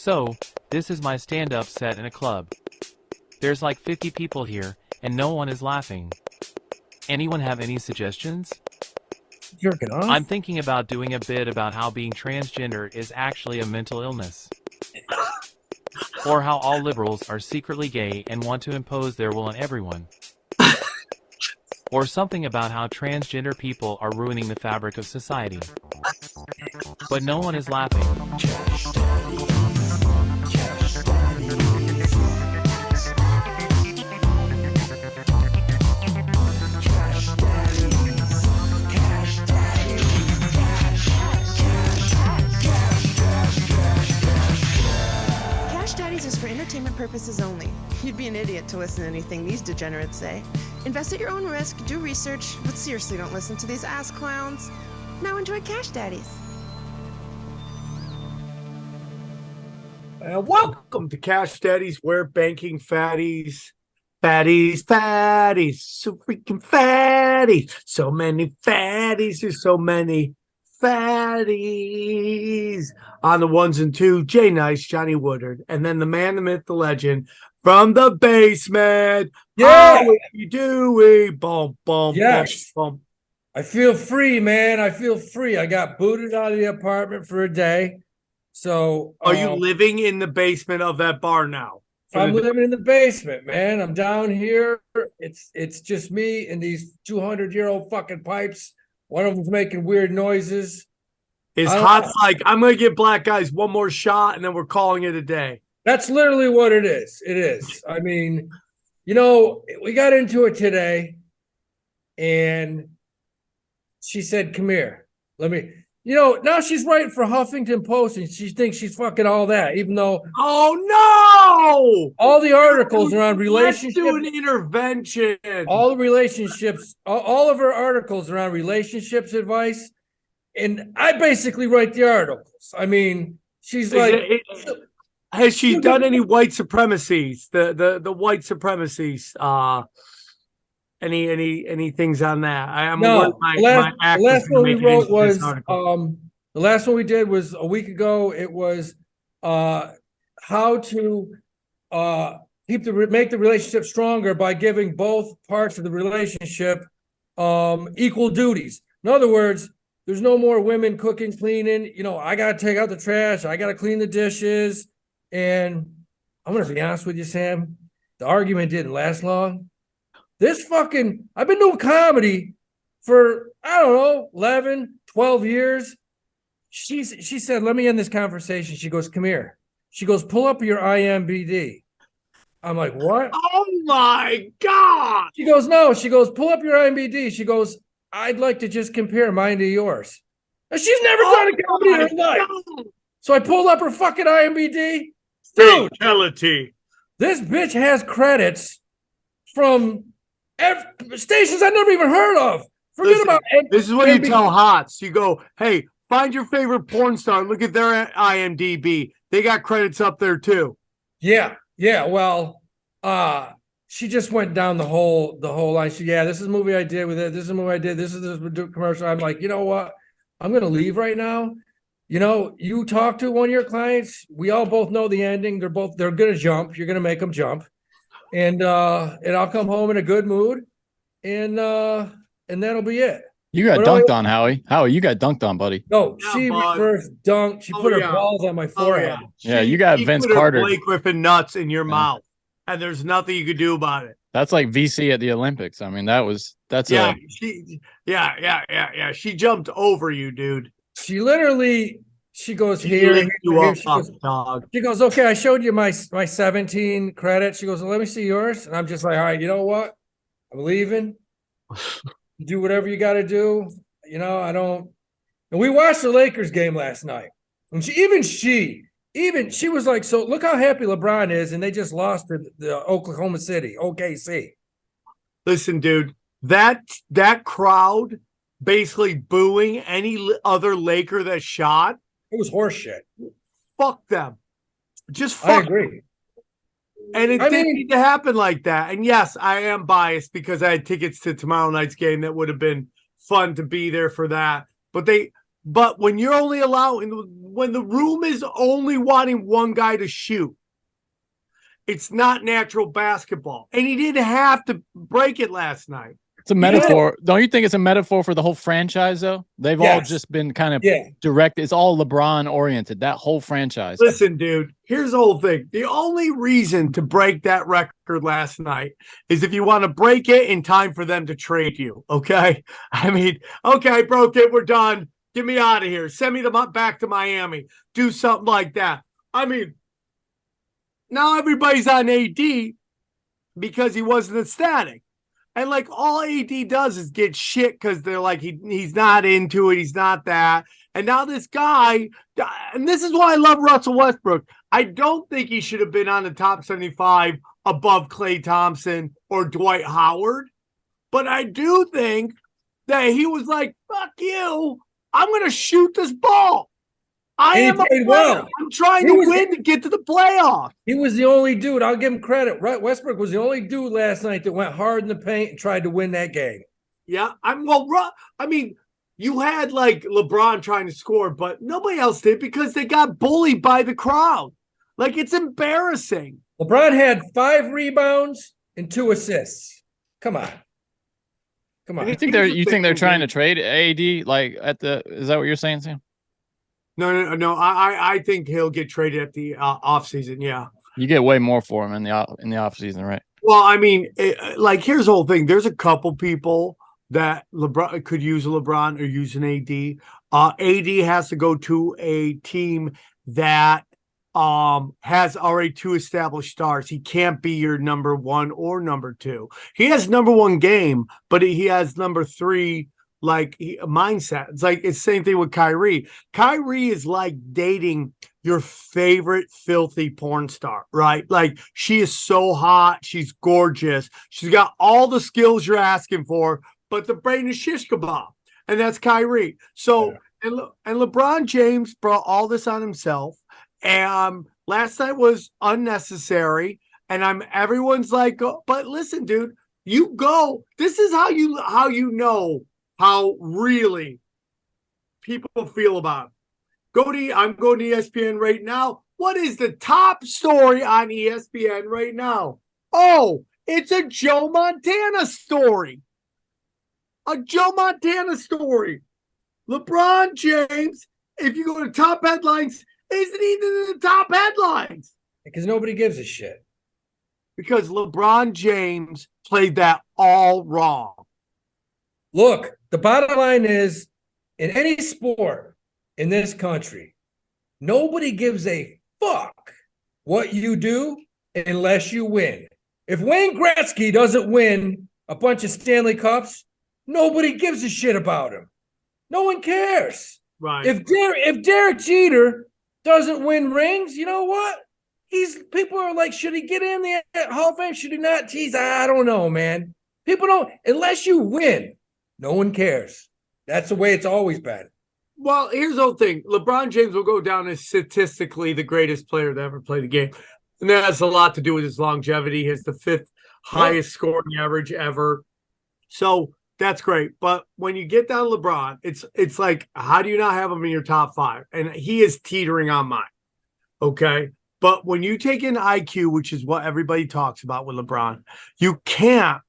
So, this is my stand-up set in a club. There's like 50 people here, and no one is laughing. Anyone have any suggestions? Jerking off? I'm thinking about doing a bit about how being transgender is actually a mental illness. Or how all liberals are secretly gay and want to impose their will on everyone. Or something about how transgender people are ruining the fabric of society. But no one is laughing. Daddies is for entertainment purposes only. You'd be an idiot to listen to anything these degenerates say. Invest at your own risk, do research, but seriously don't listen to these ass clowns. Now enjoy Cash Daddies. Welcome to Cash Daddies. We're banking fatties. Fatties. So freaking fatties. So many fatties. There's so many fatties. On the ones and two, Jay Nice, Johnny Woodard, and then the man, the myth, the legend from the basement. Yeah. How are you doing? Boom, boom, Yes. boom, boom. I feel free, man. I feel free. I got booted out of the apartment for a day. So Are you living in the basement of that bar now? I'm living in the basement, man. I'm down here. It's just me and these 200-year-old fucking pipes. One of them's making weird noises. His hot's like, I'm going to give black guys one more shot, and then we're calling it a day. That's literally what it is. It is. I mean, you know, we got into it today, and she said, come here. Let me, you know, now she's writing for Huffington Post, and she thinks she's fucking all that, even though. Oh, no! All the articles around relationships. Let's do an intervention. All the relationships, all of her articles around relationships advice. And I basically write the articles. I mean, she's like, has she done any white supremacies? The white supremacies. Any things on that? No. The last one we wrote was the last one we did was a week ago. It was how to make the relationship stronger by giving both parts of the relationship equal duties. In other words, there's no more women cooking, cleaning. You know, I got to take out the trash. I got to clean the dishes. And I'm going to be honest with you, Sam. The argument didn't last long. I've been doing comedy for, I don't know, 11, 12 years. She said, let me end this conversation. She goes, come here. She goes, pull up your IMBD. I'm like, what? Oh, my God. She goes, no. She goes, pull up your IMBD. She goes, I'd like to just compare mine to yours. And she's never done a comedy in her life. So I pulled up her fucking IMBD. Dude, fatality. This bitch has credits from stations I never even heard of. Forget about it. This is what you tell hots. You go, hey, find your favorite porn star. Look at their IMDb. They got credits up there too. Yeah. Well, she just went down the whole line. She, this is a movie I did with it. This is a movie I did. This is the commercial. I'm like, you know what? I'm going to leave right now. You know, you talk to one of your clients. We all both know the ending. They're going to jump. You're going to make them jump. And I'll come home in a good mood. And that'll be it. You got dunked on, Howie. Howie, you got dunked on, buddy. No, she reverse dunked. She put her balls on my forehead. Yeah, you got Vince Carter. Blake Griffin nuts in your mouth. And there's nothing you could do about it. That's like VC at the Olympics. I mean, She jumped over you, dude. She goes here. She goes, okay, I showed you my 17 credits. She goes, well, let me see yours. And I'm just like, all right, you know what? I'm leaving. Do whatever you got to do. You know, I don't. And we watched the Lakers game last night. And she was like, so look how happy LeBron is, and they just lost to the Oklahoma City, OKC. Listen, dude, that crowd basically booing any other Laker that shot. It was horseshit. Fuck them. Just fuck. I agree. And it didn't need to happen like that. And yes, I am biased because I had tickets to tomorrow night's game that would have been fun to be there for that. But But when you're only allowing, when the room is only wanting one guy to shoot, it's not natural basketball. And he didn't have to break it last night. It's a metaphor. Don't you think it's a metaphor for the whole franchise, though? They've all just been kind of direct. It's all LeBron oriented, that whole franchise. Listen, dude, here's the whole thing. The only reason to break that record last night is if you want to break it in time for them to trade you, okay? I mean, okay, I broke it. We're done. Get me out of here. Send me back to Miami. Do something like that. I mean, now everybody's on AD because he wasn't ecstatic. And like all AD does is get shit because they're like, he's not into it. He's not that. And now this guy, and this is why I love Russell Westbrook. I don't think he should have been on the top 75 above Klay Thompson or Dwight Howard. But I do think that he was like, fuck you. I'm going to shoot this ball. I am a player. Well. I'm trying to win to get to the playoffs. He was the only dude. I'll give him credit. Right, Westbrook was the only dude last night that went hard in the paint and tried to win that game. Yeah, I mean, you had like LeBron trying to score, but nobody else did because they got bullied by the crowd. Like, it's embarrassing. LeBron had 5 rebounds and 2 assists. Come on. You think they're trying to trade AD? Like is that what you're saying, Sam? No. I think he'll get traded at the offseason. Yeah, you get way more for him in the offseason, right? Well, I mean, here's the whole thing. There's a couple people that LeBron could use LeBron or use an AD. AD has to go to a team that has already 2 established stars. He can't be your number 1 or number 2. He has number 1 game, but he has number 3 mindset. It's like it's the same thing with Kyrie. Kyrie is like dating your favorite filthy porn star, right? Like, she is so hot, she's gorgeous, she's got all the skills you're asking for, but the brain is shish kebab, and that's Kyrie. So and LeBron James brought all this on himself. And last night was unnecessary. And everyone's like, but listen, dude, you go. This is how you know how really people feel about it. I'm going to ESPN right now. What is the top story on ESPN right now? Oh, it's a Joe Montana story. A Joe Montana story. LeBron James, if you go to top headlines, isn't even in the top headlines. Because nobody gives a shit. Because LeBron James played that all wrong. Look, the bottom line is, in any sport in this country, nobody gives a fuck what you do unless you win. If Wayne Gretzky doesn't win a bunch of Stanley Cups, nobody gives a shit about him. No one cares. Right. If Derek Jeter doesn't win rings, you know what? People are like, should he get in the Hall of Fame? Should he not? Jeez, I don't know, man. People don't, unless you win, no one cares. That's the way it's always been. Well, here's the whole thing. LeBron James will go down as statistically the greatest player to ever play the game. And that has a lot to do with his longevity. He has the 5th highest scoring average ever. So that's great. But when you get down to LeBron, it's like, how do you not have him in your top 5? And he is teetering on mine. Okay. But when you take in IQ, which is what everybody talks about with LeBron, you can't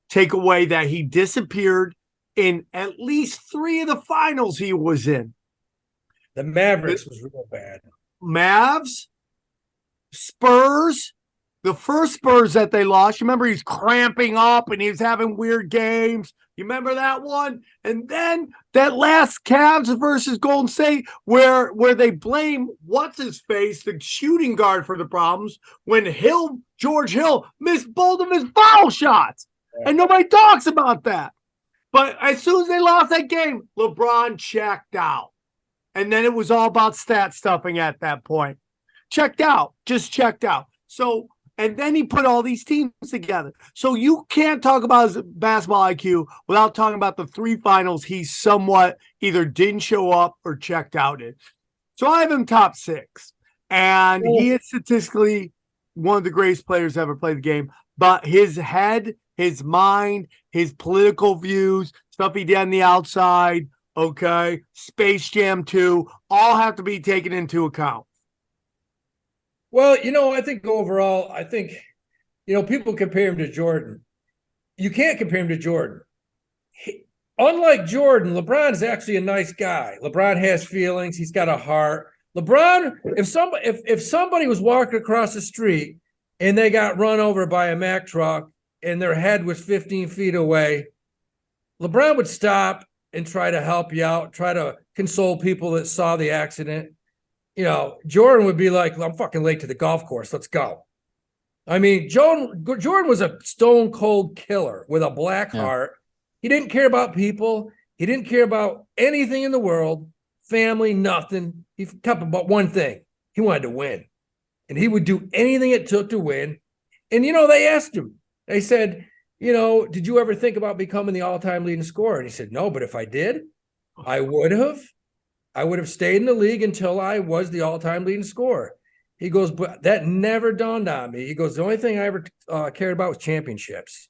take away that he disappeared in at least 3 of the finals he was in. The Mavericks was real bad. Mavs, Spurs, the first Spurs that they lost. You remember he's cramping up and he was having weird games. You remember that one? And then that last Cavs versus Golden State where they blame what's-his-face, the shooting guard, for the problems when George Hill missed both of his foul shots. Yeah. And nobody talks about that. But as soon as they lost that game, LeBron checked out. And then it was all about stat stuffing at that point. Just checked out. So, and then he put all these teams together. So you can't talk about his basketball IQ without talking about the 3 finals he somewhat either didn't show up or checked out in. So I have him top 6. And he is statistically one of the greatest players to ever play the game. But his head, his mind, his political views, stuff he did on the outside, okay, Space Jam 2, all have to be taken into account. Well, I think overall, people compare him to Jordan. You can't compare him to Jordan. Unlike Jordan, LeBron is actually a nice guy. LeBron has feelings. He's got a heart. LeBron, if somebody was walking across the street and they got run over by a Mack truck and their head was 15 feet away, LeBron would stop and try to help you out, try to console people that saw the accident. Jordan would be like, I'm fucking late to the golf course. Let's go. I mean, Jordan was a stone cold killer with a black heart. He didn't care about people. He didn't care about anything in the world, family, nothing. He kept about one thing. He wanted to win. And he would do anything it took to win. And, they asked him, they said, did you ever think about becoming the all-time leading scorer? And he said, no, but if I did, I would have stayed in the league until I was the all-time leading scorer. He goes, but that never dawned on me. He goes, the only thing I ever cared about was championships.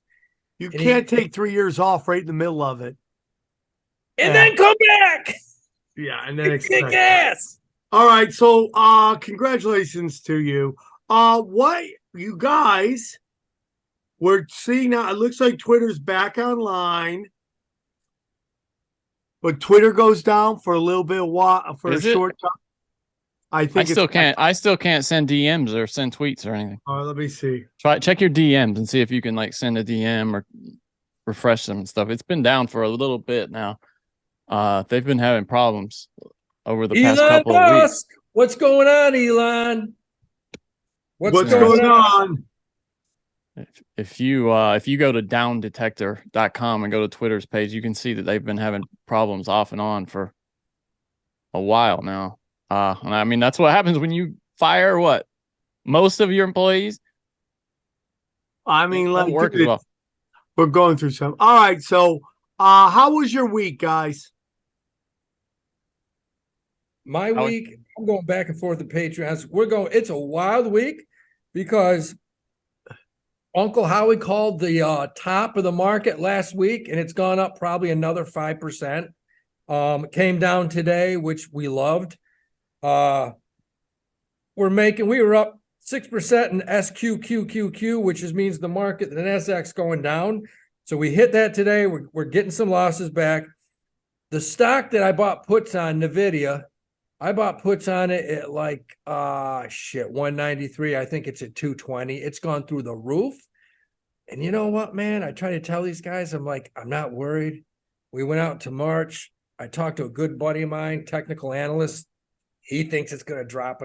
You can't take 3 years off right in the middle of it. And then come back. Yeah, and then kick ass. All right, so congratulations to you. What you guys, we're seeing now, it looks like Twitter's back online. But Twitter goes down for a little bit for a short time. I still can't send DMs or send tweets or anything. All right, let me see. Check your DMs and see if you can send a DM or refresh them and stuff. It's been down for a little bit now. They've been having problems over the past couple of weeks. What's going on, Elon? What's going on? If you go to downdetector.com and go to Twitter's page, you can see that they've been having problems off and on for a while now. And I mean, that's what happens when you fire most of your employees. I mean, well. We're going through some. All right, so how was your week, guys? My week, I'm going back and forth to Patreons. It's a wild week because Uncle Howie called the top of the market last week, and it's gone up probably another 5%. Came down today, which we loved. We were up 6% in SQQQQ, which means the market, the NASDAQ's going down. So we hit that today. We're getting some losses back. The stock that I bought puts on, NVIDIA, I bought puts on it at 193. I think it's at 220. It's gone through the roof. And you know what, man? I try to tell these guys, I'm like, I'm not worried. We went out to March. I talked to a good buddy of mine, technical analyst. He thinks it's going to drop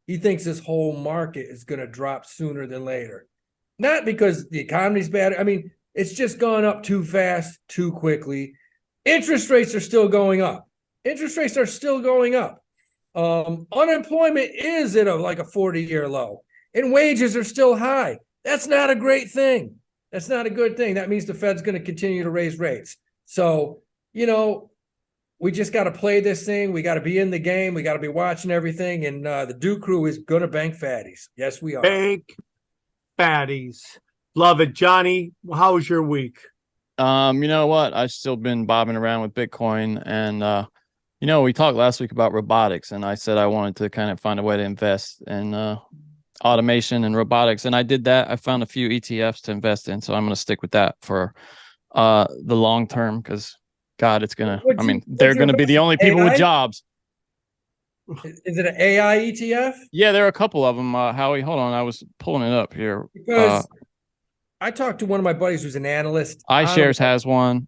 he thinks this whole market is going to drop sooner than later. Not because the economy's bad. I mean, it's just gone up too fast, too quickly. Interest rates are still going up. Unemployment is at a 40-year low, and wages are still high. That's not a great thing. That's not a good thing. That means the Fed's going to continue to raise rates. So, we just got to play this thing. We got to be in the game. We got to be watching everything. And the Duke crew is going to bank Fatties. Yes, we are. Bank Fatties. Love it. Johnny, how was your week? You know what? I've still been bobbing around with Bitcoin. And, we talked last week about robotics. And I said I wanted to kind of find a way to invest in automation and robotics. And I did that. I found a few ETFs to invest in. So I'm going to stick with that for the long term because God, they're going to be the only people with jobs. Is it an AI ETF? Yeah, there are a couple of them. Howie, hold on. I was pulling it up here. Because I talked to one of my buddies who's an analyst. iShares has one,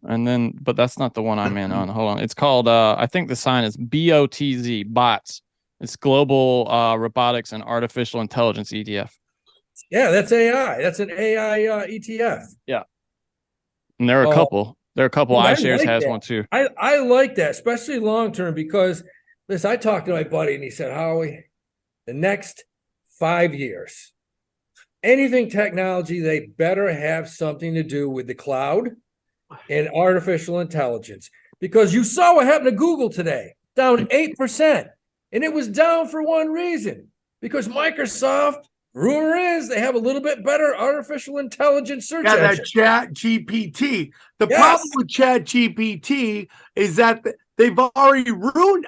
but that's not the one I'm in on. Hold on. It's called, I think the sign is BOTZ, BOTS. It's Global Robotics and Artificial Intelligence ETF. Yeah, that's AI. That's an AI ETF. Yeah. And there are a couple. There are a couple. iShares has one too. I like that, especially long term, because listen, I talked to my buddy and he said, Howie, the next 5 years, anything technology, they better have something to do with the cloud and artificial intelligence. Because you saw what happened to Google today, down 8%. And it was down for one reason, because Microsoft rumor is they have a little bit better artificial intelligence search Yeah, engine. that Chat GPT. The Yes. problem with Chat GPT is that they've already ruined.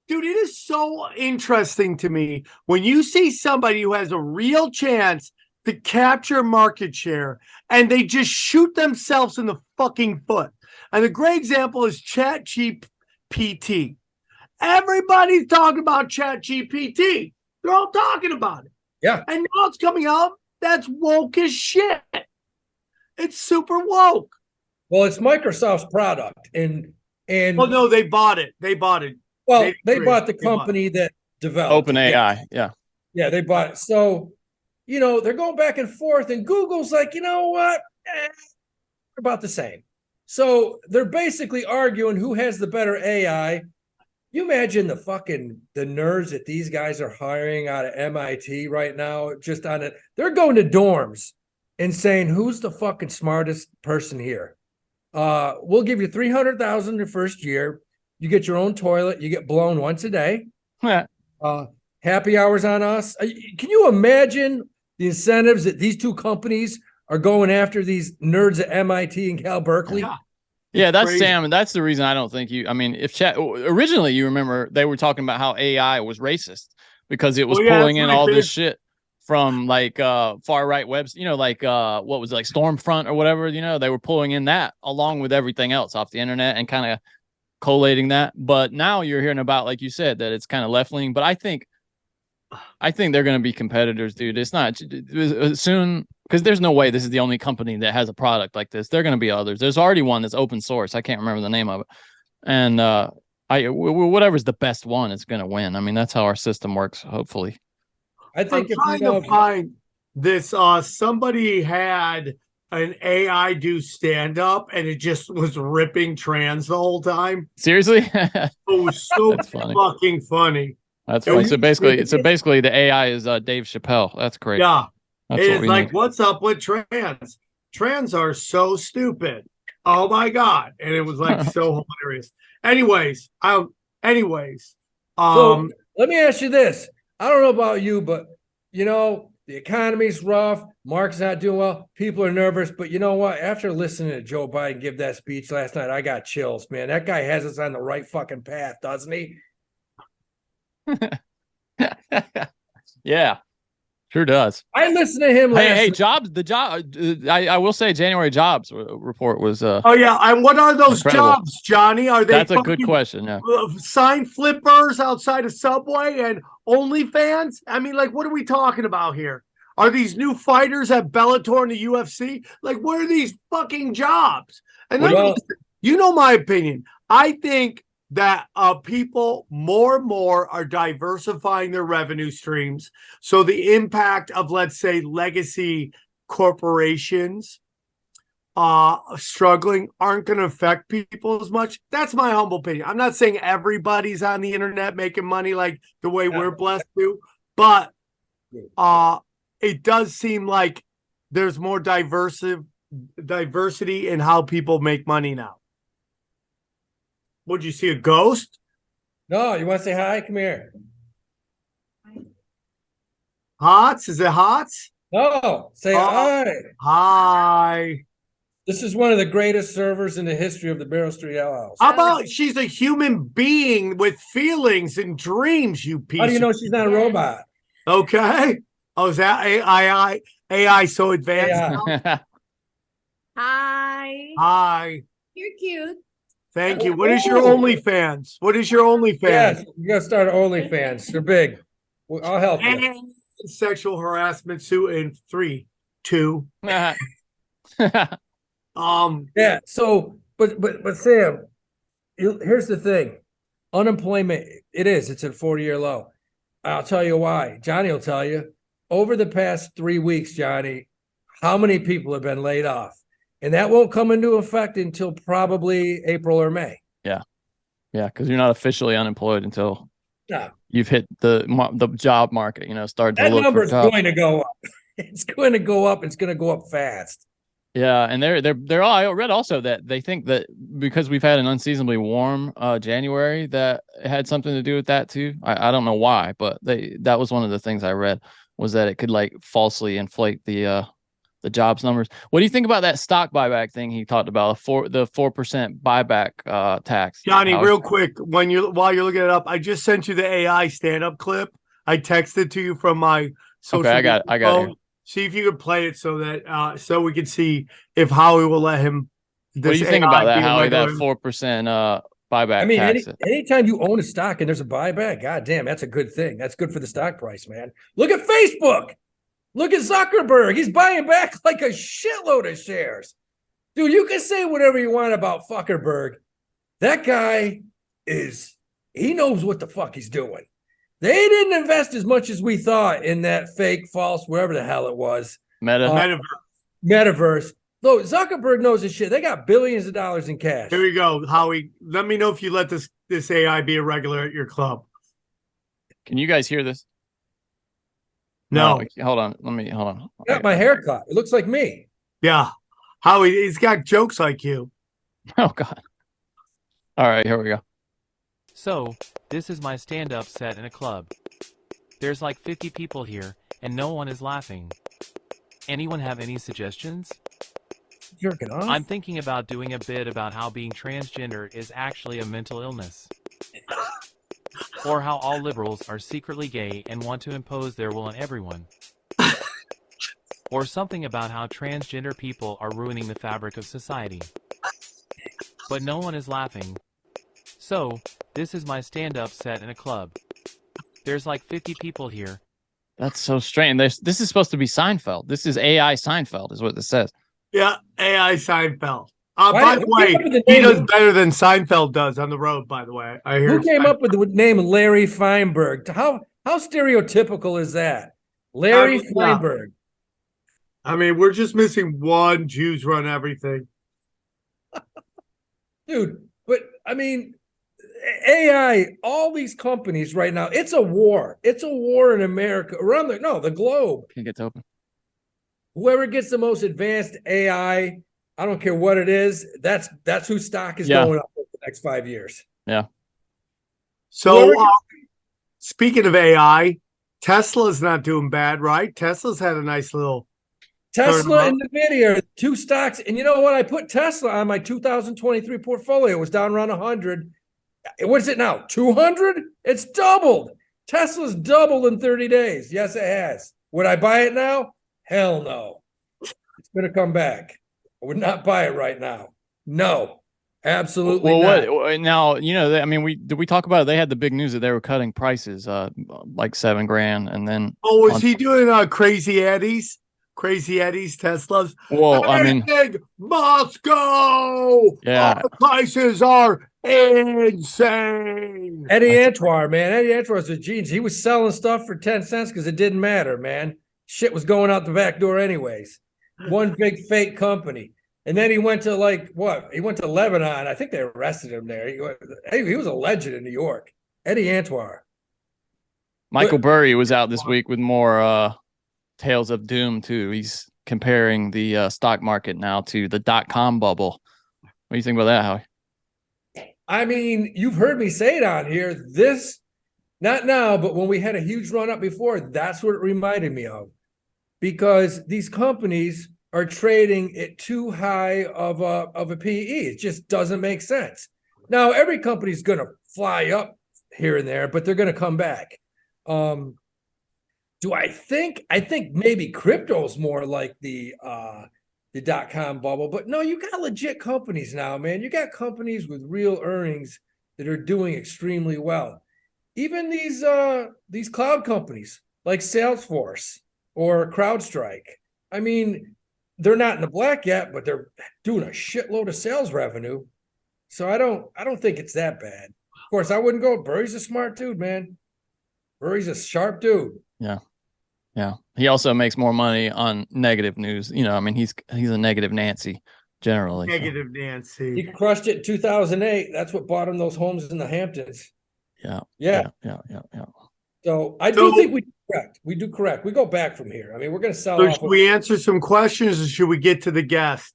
Dude, it is so interesting to me when you see somebody who has a real chance to capture market share and they just shoot themselves in the fucking foot. And the great example is Chat GPT. Everybody's talking about Chat GPT. They're all talking about it. Yeah. And now it's coming out. That's woke as shit. It's super woke. Well, it's Microsoft's product. And well, no, they bought it. They bought it. Well, they bought the company that developed OpenAI. Yeah. Yeah, they bought it. So, they're going back and forth, and Google's like, you know what? They're about the same. So they're basically arguing who has the better AI. You imagine the nerds that these guys are hiring out of MIT right now, just on it. They're going to dorms and saying, who's the fucking smartest person here? We'll give you $300,000 the first year. You get your own toilet. You get blown once a day. Happy hours on us. Can you imagine the incentives that these two companies are going after these nerds at MIT and Cal Berkeley? Yeah, that's crazy. Sam. That's the reason I don't think if originally you remember they were talking about how AI was racist because it was pulling in all this shit from far right webs, what was it, like Stormfront or whatever, they were pulling in that along with everything else off the internet and kind of collating that. But now you're hearing about, like you said, that it's kind of left leaning. But I think they're going to be competitors, dude. It's not soon because there's no way this is the only company that has a product like this. There are going to be others. There's already one that's open source. I can't remember the name of it. And whatever's the best one is going to win. I mean, that's how our system works, hopefully. I think I'm trying to find this. Somebody had an AI do stand up and it just was ripping trans the whole time. Seriously? It was so fucking funny. That's funny. So basically the AI is Dave Chappelle. That's great. Yeah. It's like, what's up with trans? Trans are so stupid. Oh my God. And it was like so hilarious. Anyways. So let me ask you this. I don't know about you, but the economy's rough. Mark's not doing well. People are nervous. But you know what? After listening to Joe Biden give that speech last night, I got chills, man. That guy has us on the right fucking path, doesn't he? Yeah, sure does. I listened to him last jobs. I will say January jobs report was. Oh yeah, and what are those incredible jobs, Johnny? Are they? That's a good question. Yeah, sign flippers outside of Subway and OnlyFans. I mean, what are we talking about here? Are these new fighters at Bellator and the UFC? What are these fucking jobs? And my opinion. I think that people more and more are diversifying their revenue streams. So the impact of, let's say, legacy corporations struggling aren't going to affect people as much. That's my humble opinion. I'm not saying everybody's on the internet making money like the way we're blessed to, but it does seem like there's more diversity in how people make money now. Would you see a ghost? No, you want to say hi? Come here. Hots? Is it Hots? No, say hi. Hi. This is one of the greatest servers in the history of the Barrow Street Ale House. How about she's a human being with feelings and dreams, you piece? How do you know she's not a robot? Okay. Oh, is that AI so advanced? Yeah. Hi. Hi. You're cute. Thank you. What is your OnlyFans? Yes, you got to start Onlyfans. They're big. I'll help you. Sexual harassment suit in 3, 2. Yeah. So, but Sam, here's the thing: unemployment. It's at a 40-year low. I'll tell you why. Johnny will tell you. Over the past 3 weeks, Johnny, how many people have been laid off? And that won't come into effect until probably April or May. Yeah, because you're not officially unemployed until you've hit the job market. Start to that look number's for jobs. Going to go up. It's going to go up. It's going to go up fast. Yeah, and they're all. I read also that they think that because we've had an unseasonably warm January, that it had something to do with that too. I don't know why, but that was one of the things I read. was that it could like falsely inflate the jobs numbers. What do you think about that stock buyback thing he talked about? The 4% buyback tax. Johnny, real quick, while you're looking it up, I just sent you the AI stand-up clip. I texted to you from my social. Okay, I got it. See if you could play it so that so we can see if Howie will let him. What do you think about that, Howie? That 4% buyback. I mean, anytime you own a stock and there's a buyback, god damn, that's a good thing. That's good for the stock price, man. Look at Facebook. Look at Zuckerberg. He's buying back like a shitload of shares. Dude, you can say whatever you want about Zuckerberg. That guy he knows what the fuck he's doing. They didn't invest as much as we thought in that fake, false, wherever the hell it was. Metaverse. Though Zuckerberg knows his shit. They got billions of dollars in cash. Here we go, Howie. Let me know if you let this AI be a regular at your club. Can you guys hear this? No. Hold on. Hold on. I got my haircut. It looks like me. Yeah. Howie, he's got jokes like you. Oh, God. All right, here we go. So, this is my stand-up set in a club. There's like 50 people here, and no one is laughing. Anyone have any suggestions? Jerking off? I'm thinking about doing a bit about how being transgender is actually a mental illness. Or how all liberals are secretly gay and want to impose their will on everyone. Or something about how transgender people are ruining the fabric of society. But no one is laughing. So, this is my stand-up set in a club. There's like 50 people here. That's so strange. This is supposed to be Seinfeld. This is AI Seinfeld is what this says. Yeah, AI Seinfeld. By the way, he does better than Seinfeld does on the road, by the way. I hear. Who came up with the name Larry Feinberg? How stereotypical is that? Larry Feinberg. I mean, we're just missing one. Jews run everything. Dude, but I mean, AI, all these companies right now, it's a war. It's a war in America, around the globe. Can't get to open. Whoever gets the most advanced AI, I don't care what it is, that's whose stock is going up for the next 5 years. Yeah. So speaking of AI, Tesla's not doing bad, right? Tesla's had a nice little Tesla and NVIDIA are two stocks. And you know what? I put Tesla on my 2023 portfolio. It was down around 100. What's it now? 200? It's doubled. Tesla's doubled in 30 days. Yes, it has. Would I buy it now? Hell no. It's going to come back. I would not buy it right now. No, absolutely not. What now? You know, I mean, did we talk about it? They had the big news that they were cutting prices, like $7,000, and then. Oh, was he doing Crazy Eddie's? Crazy Eddie's Teslas? Well, I mean, must go. Yeah, the prices are insane. Eddie Antoine, man. Eddie Antoine's a genius. He was selling stuff for 10 cents because it didn't matter, man. Shit was going out the back door anyways. One big fake company. And then he went to He went to Lebanon. I think they arrested him there. He was a legend in New York. Eddie Antoine. Michael Burry was out this week with more tales of doom too. He's comparing the stock market now to the .com bubble. What do you think about that, Howie? I mean, you've heard me say it on here. This, not now, but when we had a huge run up before, that's what it reminded me of. Because these companies are trading at too high of a PE. It just doesn't make sense. Now, every company's going to fly up here and there, but they're going to come back. Do I think maybe crypto's more like the .com bubble, but no, you got legit companies now, man. You got companies with real earnings that are doing extremely well. Even these cloud companies like Salesforce or CrowdStrike. I mean, they're not in the black yet, but they're doing a shitload of sales revenue. So I don't think it's that bad. Of course, I wouldn't go. Burry's a smart dude, man. Burry's a sharp dude. Yeah. Yeah. He also makes more money on negative news. You know, I mean, he's a negative Nancy generally. Negative Nancy. He crushed it in 2008. That's what bought him those homes in the Hamptons. Yeah. So I do think we do correct. We do correct. We go back from here. I mean, we're going to sell off. Should we answer some questions or should we get to the guest?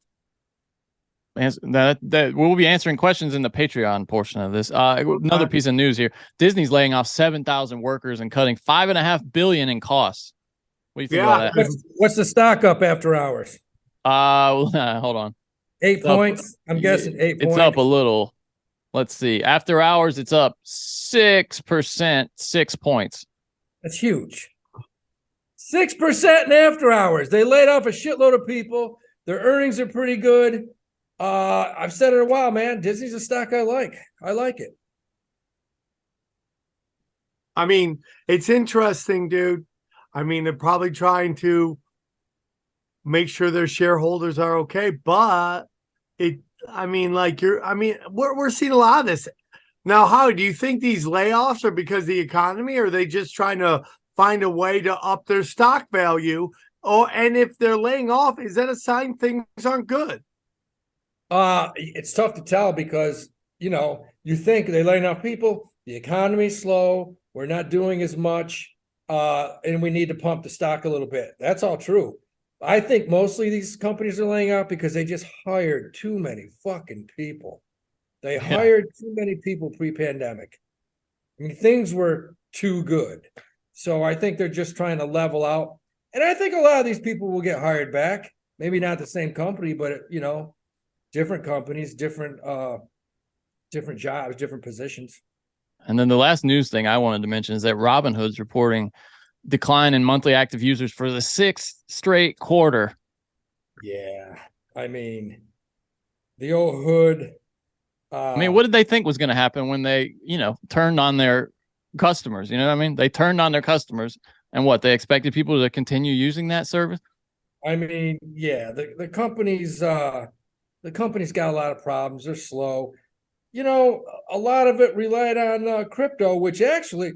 That we'll be answering questions in the Patreon portion of this. Another piece of news here: Disney's laying off 7,000 workers and cutting $5.5 billion in costs. What do you think about that? What's the stock up after hours? Hold on. 8 points. I'm guessing 8 points. It's up a little. Let's see. After hours, it's up 6%, 6 points. That's huge. 6% in after hours. They laid off a shitload of people. Their earnings are pretty good. I've said it a while, man. Disney's a stock I like. I like it. I mean, it's interesting, dude. I mean, they're probably trying to make sure their shareholders are okay, but we're seeing a lot of this. Now, how do you think these layoffs are because of the economy, or are they just trying to find a way to up their stock value? And if they're laying off, is that a sign things aren't good? It's tough to tell because, you think they're laying off people, the economy's slow, we're not doing as much, and we need to pump the stock a little bit. That's all true. I think mostly these companies are laying off because they just hired too many fucking people. They hired too many people pre-pandemic. I mean, things were too good. So I think they're just trying to level out. And I think a lot of these people will get hired back. Maybe not the same company, but, different companies, different jobs, different positions. And then the last news thing I wanted to mention is that Robinhood's reporting decline in monthly active users for the 6th straight quarter. Yeah. I mean, the old hood. What did they think was going to happen when they, turned on their customers? You know what I mean? They turned on their customers, and they expected people to continue using that service? I mean, yeah, the company's got a lot of problems. They're slow. A lot of it relied on crypto, which actually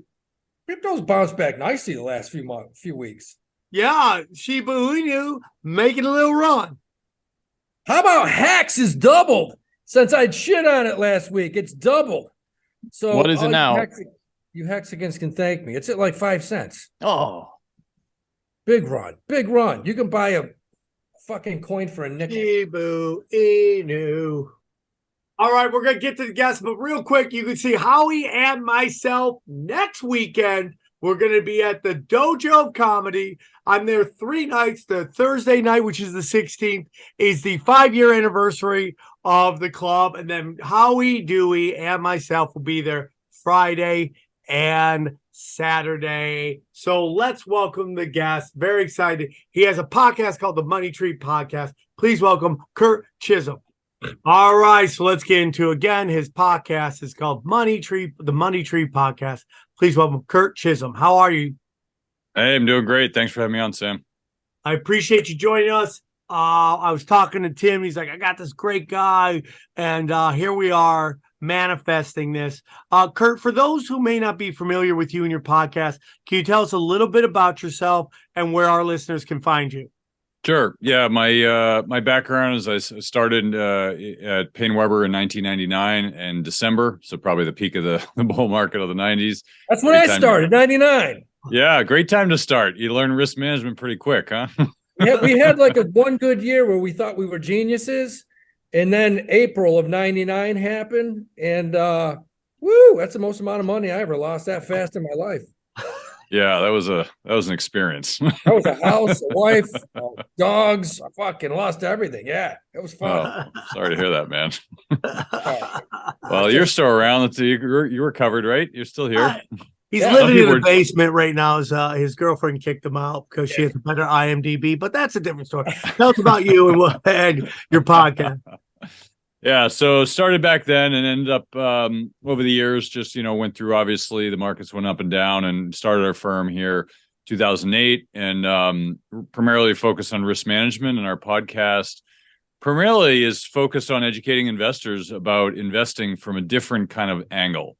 crypto's bounced back nicely the last few weeks. Yeah, Shiba Inu making a little run. How about Hex is doubled since I'd shit on it last week? It's doubled. So what is it now? You Hexicans can thank me. It's at like 5 cents. Oh, big run. You can buy a fucking coin for a nickel. Shiba Inu. All right, we're going to get to the guests, but real quick, you can see Howie and myself next weekend. We're going to be at the Dojo of Comedy. I'm there 3 nights. The Thursday night, which is the 16th, is the 5-year anniversary of the club. And then Howie, Dewey, and myself will be there Friday and Saturday. So let's welcome the guest. Very excited. He has a podcast called the Money Tree Podcast. Please welcome Kirk Chisholm. All right, so let's get into again. His podcast is called the Money Tree Podcast. Please welcome Kirk Chisholm. How are you? Hey, I'm doing great. Thanks for having me on, Sam. I appreciate you joining us. I was talking to Tim. He's like, I got this great guy, and here we are manifesting this. Kurt, for those who may not be familiar with you and your podcast, can you tell us a little bit about yourself and where our listeners can find you? Sure. Yeah, my background is I started at Payne Weber in 1999 in December, so probably the peak of the bull market of the 90s. That's when I started, 99. Yeah, great time to start. You learn risk management pretty quick, huh? Yeah, we had like one good year where we thought we were geniuses, and then April of 99 happened, and that's the most amount of money I ever lost that fast in my life. Yeah, that was an experience. That was a house, a wife, dogs. I fucking lost everything. Yeah, it was fun. Oh, sorry to hear that, man. Well, you're still around. Let's see, you were covered, right? You're still here. He's living in the basement right now. His girlfriend kicked him out because she has a better IMDb, but that's a different story. Tell us about you and your podcast. Yeah, so started back then and ended up over the years, just, went through, obviously, the markets went up and down, and started our firm here 2008, and primarily focused on risk management. And our podcast primarily is focused on educating investors about investing from a different kind of angle.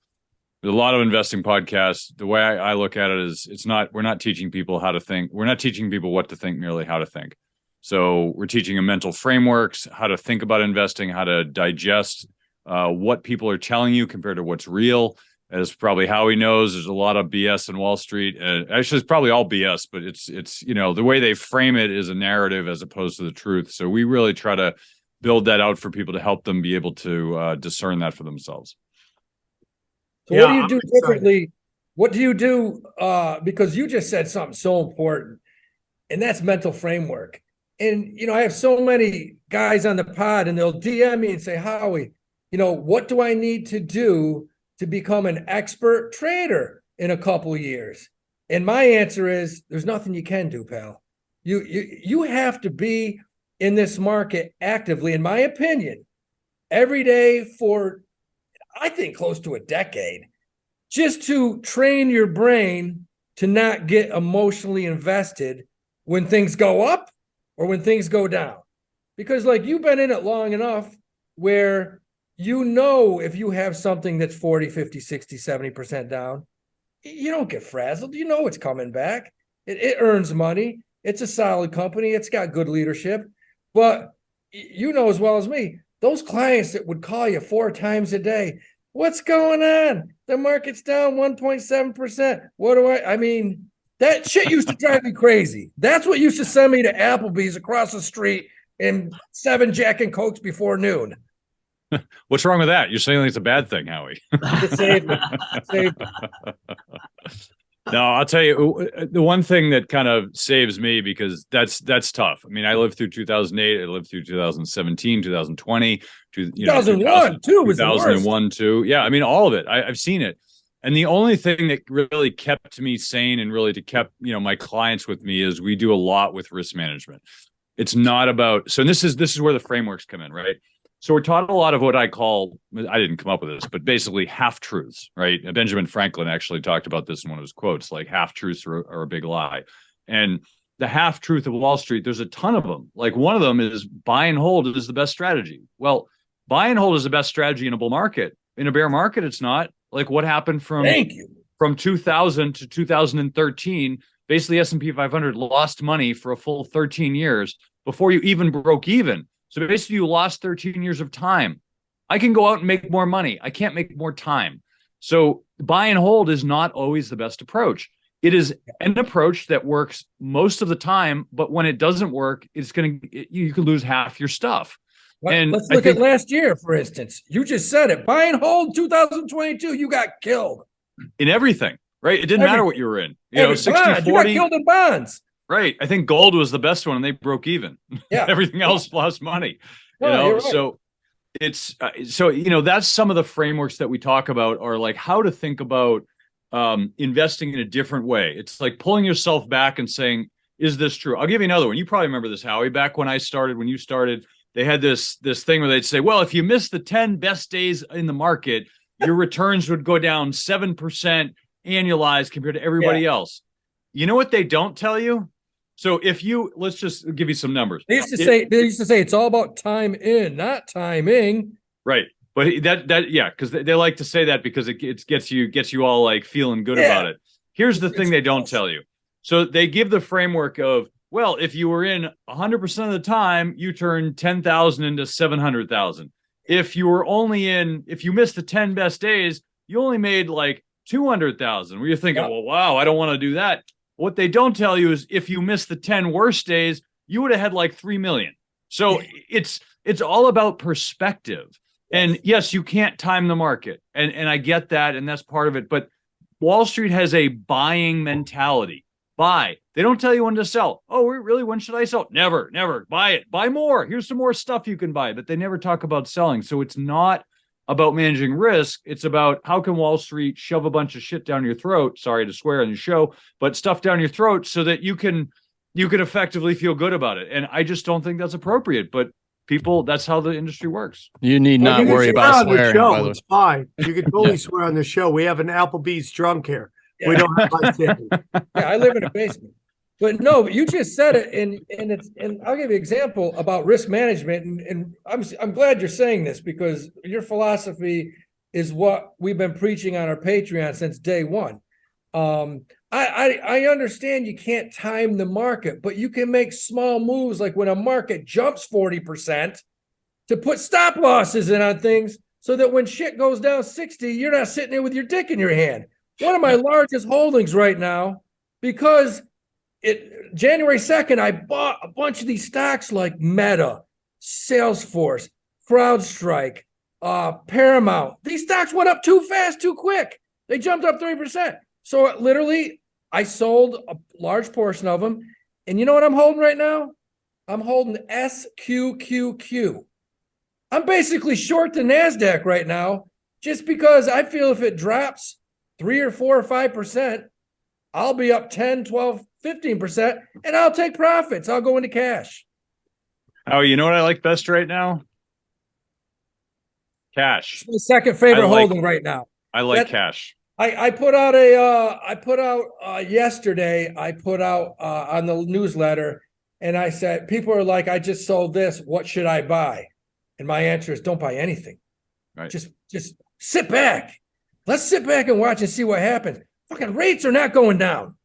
There's a lot of investing podcasts. The way I look at it is we're not teaching people how to think. We're not teaching people what to think, merely how to think. So we're teaching them mental frameworks, how to think about investing, how to digest what people are telling you compared to what's real. As probably Howie knows, there's a lot of BS in Wall Street. Actually, it's probably all BS, but it's the way they frame it is a narrative as opposed to the truth. So we really try to build that out for people to help them be able to discern that for themselves. So what do you do differently? What do you do? Because you just said something so important. And that's mental framework. And, I have so many guys on the pod and they'll DM me and say, Howie, what do I need to do to become an expert trader in a couple of years? And my answer is there's nothing you can do, pal. You have to be in this market actively, in my opinion, every day for, I think, close to a decade, just to train your brain to not get emotionally invested when things go up or when things go down. Because you've been in it long enough where if you have something that's 40, 50, 60, 70% down, you don't get frazzled. It's coming back. It earns money. It's a solid company. It's got good leadership. But as well as me, those clients that would call you 4 times a day, what's going on? The market's down 1.7%. What do I mean, that shit used to drive me crazy. That's what used to send me to Applebee's across the street and 7 Jack and Cokes before noon. What's wrong with that? You're saying it's a bad thing, Howie. It saved me. No, I'll tell you, the one thing that kind of saves me, because that's tough. I mean, I lived through 2008. I lived through 2017, 2020, 2001 too was 2001 too. Yeah, I mean, all of it. I've seen it. And the only thing that really kept me sane and really kept my clients with me is we do a lot with risk management. It's not about, so this is where the frameworks come in, right? So we're taught a lot of what I didn't come up with this, but basically half-truths, right? Benjamin Franklin actually talked about this in one of his quotes, like half-truths are a big lie. And the half-truth of Wall Street, there's a ton of them. Like one of them is buy and hold is the best strategy. Well, buy and hold is the best strategy in a bull market. In a bear market, it's not. Like what happened from 2000 to 2013, basically S&P 500 lost money for a full 13 years before you even broke even. So basically you lost 13 years of time. I can go out and make more money. I can't make more time. So buy and hold is not always the best approach. It is an approach that works most of the time, but when it doesn't work, you can lose half your stuff. Well, and let's look at last year, for instance. You just said it. Buy and hold 2022, you got killed. In everything, right? It didn't matter what you were in. 60-40. You got killed in bonds. Right. I think gold was the best one and they broke even. Yeah. Everything else lost money. Right. So it's that's some of the frameworks that we talk about are like how to think about investing in a different way. It's like pulling yourself back and saying, is this true? I'll give you another one. You probably remember this, Howie. Back when you started, they had this thing where they'd say, well, if you miss the 10 best days in the market, your returns would go down 7% annualized compared to everybody else. You know what they don't tell you? So let's just give you some numbers. They used to say it's all about time in, not timing. Right. But because they like to say that because it gets you all like feeling good about it. Here's the thing they don't tell you. So they give the framework of, well, if you were in 100% of the time, you turn 10,000 into 700,000. If you missed the 10 best days, you only made like 200,000. Where you're thinking, well, wow, I don't want to do that. What they don't tell you is if you miss the 10 worst days, you would have had like 3 million. So it's all about perspective. And yes, you can't time the market. And I get that. And that's part of it. But Wall Street has a buying mentality. Buy. They don't tell you when to sell. Oh, really? When should I sell? Never. Buy it. Buy more. Here's some more stuff you can buy. But they never talk about selling. So it's not about managing risk. It's about how can Wall Street shove a bunch of shit down your throat. Sorry to swear on your show, but stuff down your throat so that you can effectively feel good about it. And I just don't think that's appropriate. But people, that's how the industry works. You need not worry about swearing. On the show. It's fine. You can totally swear on the show. We have an Applebee's drunk here. Yeah. We don't have I live in a basement. But no, you just said it, and I'll give you an example about risk management, and I'm glad you're saying this because your philosophy is what we've been preaching on our Patreon since day one. I understand you can't time the market, but you can make small moves like when a market jumps 40% to put stop losses in on things so that when shit goes down 60, you're not sitting there with your dick in your hand. One of my largest holdings right now, because January 2nd, I bought a bunch of these stocks like Meta, Salesforce, CrowdStrike, Paramount. These stocks went up too fast, too quick. They jumped up 3%. So literally, I sold a large portion of them, And you know what I'm holding right now? I'm holding SQQQ. I'm basically short the NASDAQ right now just because I feel if it drops 3 or 4 or 5%, I'll be up 10, 12, 15%, and I'll take profits. I'll go into cash. Oh, you know what I like best right now? Cash. It's my second favorite holding right now. I like cash. I put out yesterday, I put out on the newsletter, and I said, people are like, I just sold this. What should I buy? And my answer is don't buy anything. Right. Just sit back. Let's sit back and watch and see what happens. Fucking rates are not going down.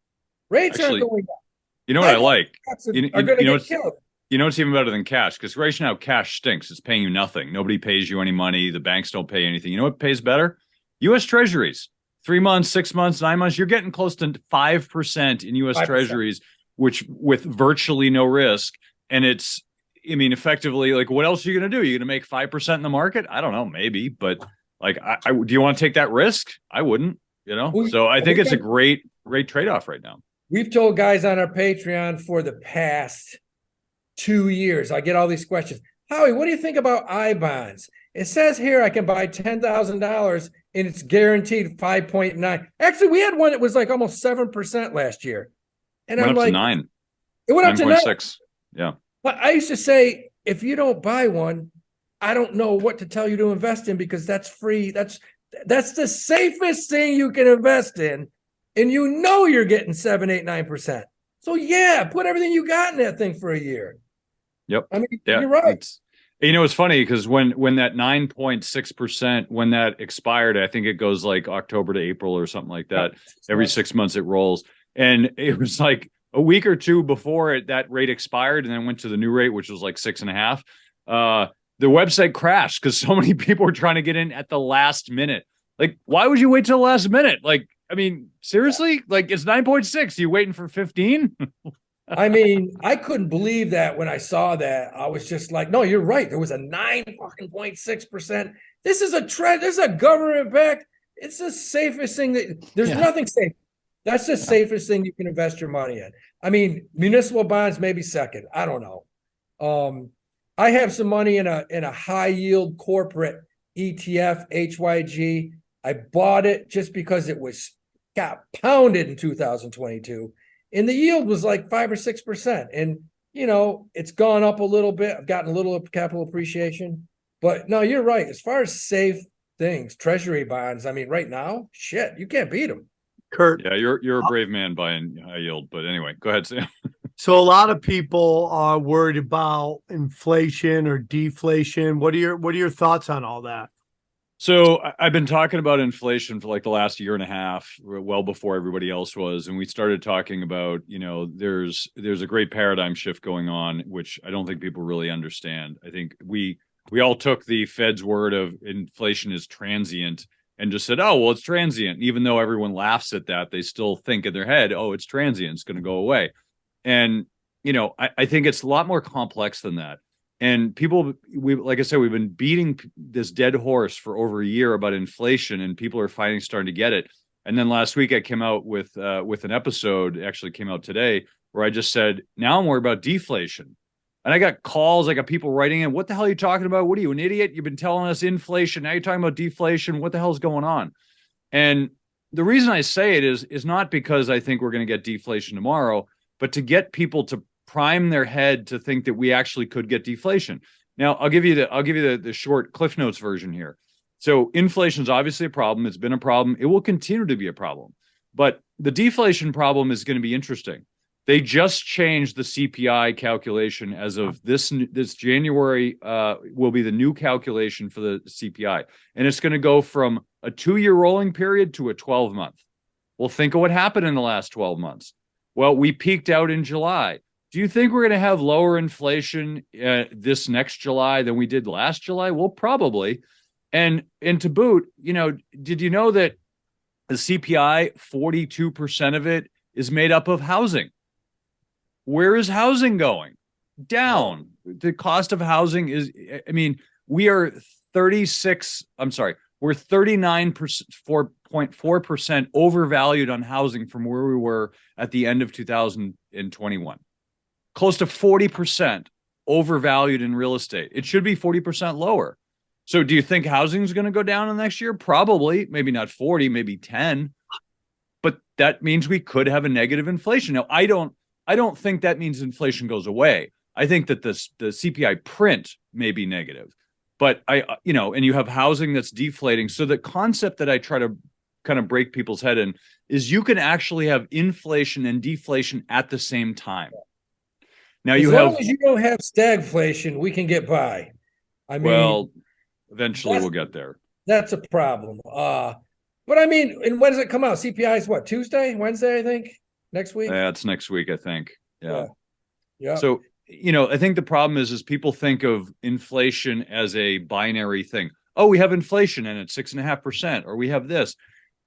Rates aren't going down. You know what I like? You know what's even better than cash? Because right now cash stinks. It's paying you nothing. Nobody pays you any money. The banks don't pay anything. You know what pays better? U.S. Treasuries. 3 months, 6 months, 9 months. You're getting close to 5% in U.S. 5%. Treasuries, which with virtually no risk. And it's, I mean, effectively, like, what else are you going to do? You're going to make 5% in the market? I don't know, maybe, but like, do you want to take that risk? I wouldn't, you know? So I think it's a great trade-off right now. We've told guys on our Patreon for the past 2 years, I get all these questions. Howie, what do you think about I-bonds? It says here I can buy $10,000 and it's guaranteed 5.9. Actually, we had one that was like almost 7% last year. And I'm like, 9. It went up to 9. 9.6. Yeah. But I used to say, if you don't buy one, I don't know what to tell you to invest in because that's free. That's the safest thing you can invest in. And you know you're getting 7, 8, 9%. So yeah, put everything you got in that thing for a year. Yep. I mean, you're right. You know, it's funny because when that 9.6%, when that expired, I think it goes like October to April or something like that. Every 6 months it rolls. And it was like a week or two before that rate expired and then went to the new rate, which was like 6.5. The website crashed because so many people were trying to get in at the last minute. Like, why would you wait till the last minute? Like, I mean, seriously? Like, it's 9.6. You waiting for 15? I mean, I couldn't believe that when I saw that. I was just like, no, you're right. There was a 9.6%. This is a trend. This is a government backed. It's the safest thing there's nothing safe. That's the safest thing you can invest your money in. I mean, municipal bonds maybe second. I don't know. I have some money in a high yield corporate ETF, HYG. I bought it just because it got pounded in 2022. And the yield was like 5 or 6%. And, you know, it's gone up a little bit. I've gotten a little capital appreciation. But no, you're right. As far as safe things, treasury bonds, I mean, right now, shit, you can't beat them. Kurt. Yeah, you're a brave man buying high yield. But anyway, go ahead, Sam. So a lot of people are worried about inflation or deflation. What are your thoughts on all that? So I've been talking about inflation for like the last year and a half, well before everybody else was. And we started talking about, you know, there's a great paradigm shift going on, which I don't think people really understand. I think we all took the Fed's word of inflation is transient and just said, oh, well, it's transient. Even though everyone laughs at that, they still think in their head, oh, it's transient. It's going to go away. And, you know, I think it's a lot more complex than that. And people, like I said, we've been beating this dead horse for over a year about inflation, and people are finally starting to get it. And then last week I came out with an episode, actually came out today, where I just said, now I'm worried about deflation. And I got calls, I got people writing in, what the hell are you talking about? What are you, an idiot? You've been telling us inflation. Now you're talking about deflation. What the hell is going on? And the reason I say it is not because I think we're going to get deflation tomorrow, but to get people to prime their head to think that we actually could get deflation. Now, I'll give you the short Cliff Notes version here. So inflation is obviously a problem. It's been a problem. It will continue to be a problem. But the deflation problem is going to be interesting. They just changed the CPI calculation as of this January will be the new calculation for the CPI. And it's going to go from a 2-year rolling period to a 12-month. Well, think of what happened in the last 12 months. Well, we peaked out in July. Do you think we're going to have lower inflation this next July than we did last July? Well, probably. And to boot, you know, did you know that the CPI, 42% of it is made up of housing? Where is housing going? Down. The cost of housing is, I mean, we're 39.4% overvalued on housing from where we were at the end of 2021. close to 40% overvalued in real estate. It should be 40% lower. So do you think housing is going to go down in the next year? Probably, maybe not 40, maybe 10. But that means we could have a negative inflation. Now, I don't think that means inflation goes away. I think that the CPI print may be negative. But and you have housing that's deflating. So the concept that I try to kind of break people's head in is you can actually have inflation and deflation at the same time. Now as long as you don't have stagflation, we can get by. I mean, well, eventually we'll get there. That's a problem. But I mean, and when does it come out? CPI is what, Tuesday, Wednesday, I think, next week? Yeah, it's next week, I think. Yeah. So, I think the problem is people think of inflation as a binary thing. Oh, we have inflation and it's 6.5%, or we have this.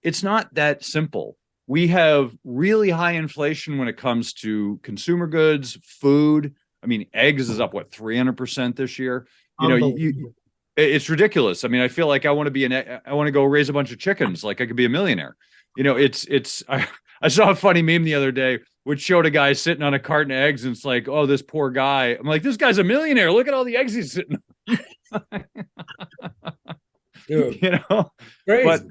It's not that simple. We have really high inflation when it comes to consumer goods, food. I mean, eggs is up, 300% this year. It's ridiculous. I mean, I feel like I want to go raise a bunch of chickens. Like I could be a millionaire. I saw a funny meme the other day which showed a guy sitting on a carton of eggs, and it's like, oh, this poor guy. I'm like, this guy's a millionaire. Look at all the eggs he's sitting on. Dude, crazy.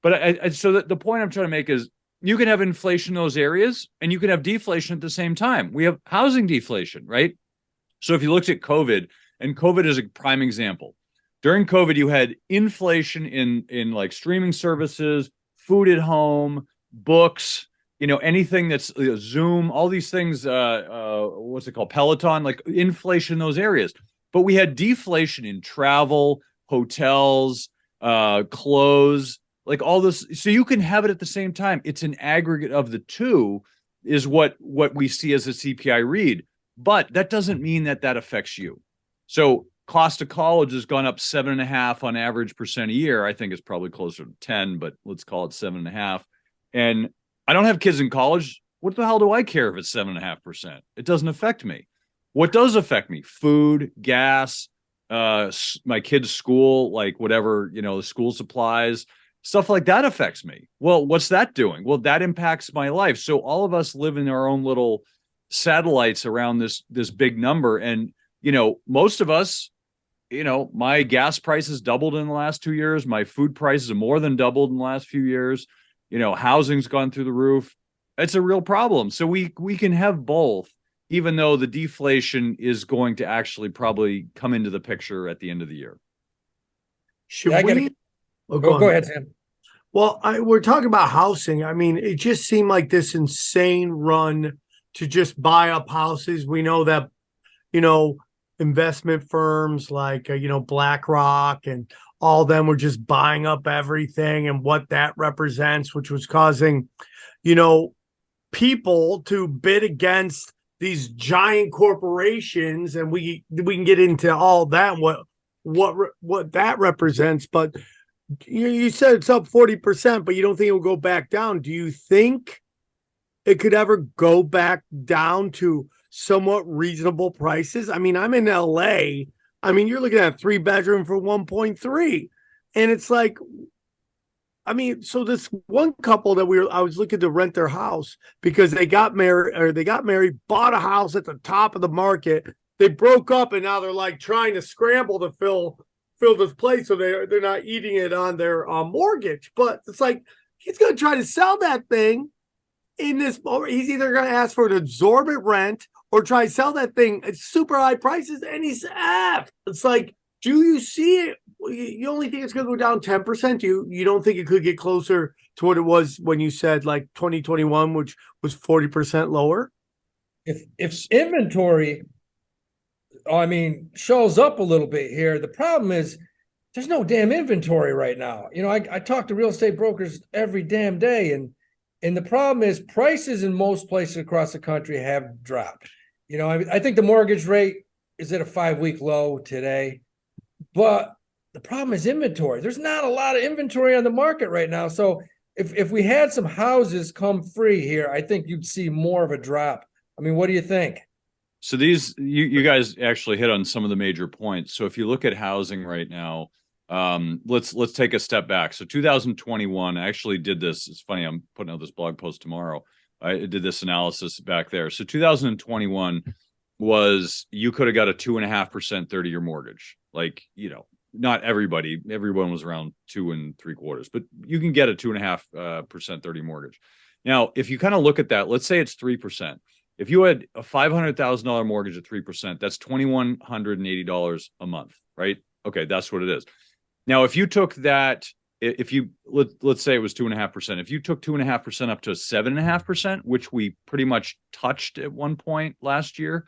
But so the point I'm trying to make is you can have inflation in those areas and you can have deflation at the same time. We have housing deflation, right? So if you looked at COVID, and COVID is a prime example. During COVID, you had inflation in like streaming services, food at home, books, anything that's Zoom, all these things, what's it called? Peloton, like inflation in those areas. But we had deflation in travel, hotels, clothes, like all this. So you can have it at the same time. It's an aggregate of the two is what we see as a CPI read. But that doesn't mean that affects you. So cost of college has gone up 7.5% on average a year. I think it's probably closer to 10, but let's call it 7.5. And I don't have kids in college. What the hell do I care if it's 7.5%? It doesn't affect me. What does affect me? Food, gas, my kids' school, like whatever, the school supplies, stuff like that affects me. Well, what's that doing? Well, that impacts my life. So all of us live in our own little satellites around this big number. And, most of us, my gas prices doubled in the last 2 years. My food prices have more than doubled in the last few years. Housing's gone through the roof. It's a real problem. So we can have both, even though the deflation is going to actually probably come into the picture at the end of the year. Go ahead, Sam. Well, we're talking about housing. I mean, it just seemed like this insane run to just buy up houses. We know that, investment firms like, BlackRock and all of them were just buying up everything and what that represents, which was causing, people to bid against these giant corporations. And we can get into all that and what that represents. But you said it's up 40%, but you don't think it will go back down. Do you think it could ever go back down to somewhat reasonable prices? I mean, I'm in LA. I mean, you're looking at a 3-bedroom for 1.3. And it's like, I mean, so this one couple that I was looking to rent their house because they got married, bought a house at the top of the market. They broke up and now they're like trying to scramble to fill this place so they're not eating it on their mortgage. But it's like he's going to try to sell that thing in this. He's either going to ask for an exorbitant rent or try to sell that thing at super high prices, and he's effed. It's like, do you see it? You only think it's going to go down 10%? You don't think it could get closer to what it was when you said like 2021, which was 40% lower? If inventory, shows up a little bit here, the problem is there's no damn inventory right now. I talk to real estate brokers every damn day, and the problem is prices in most places across the country have dropped. I think the mortgage rate is at a 5-week low today, but the problem is inventory. There's not a lot of inventory on the market right now. So if we had some houses come free here, I think you'd see more of a drop. I mean, what do you think? So you guys actually hit on some of the major points. So if you look at housing right now, let's take a step back. So 2021, I actually did this. It's funny. I'm putting out this blog post tomorrow. I did this analysis back there. So 2021 was, you could have got a 2.5% 30-year mortgage. Like, not everyone was around 2 3/4, but you can get a 2.5% 30 mortgage. Now, if you kind of look at that, let's say it's 3%. If you had a $500,000 mortgage at 3%, that's $2,180 a month, right? Okay, that's what it is. Now, if you took that, let's say it was 2.5%. If you took 2.5% up to 7.5%, which we pretty much touched at one point last year,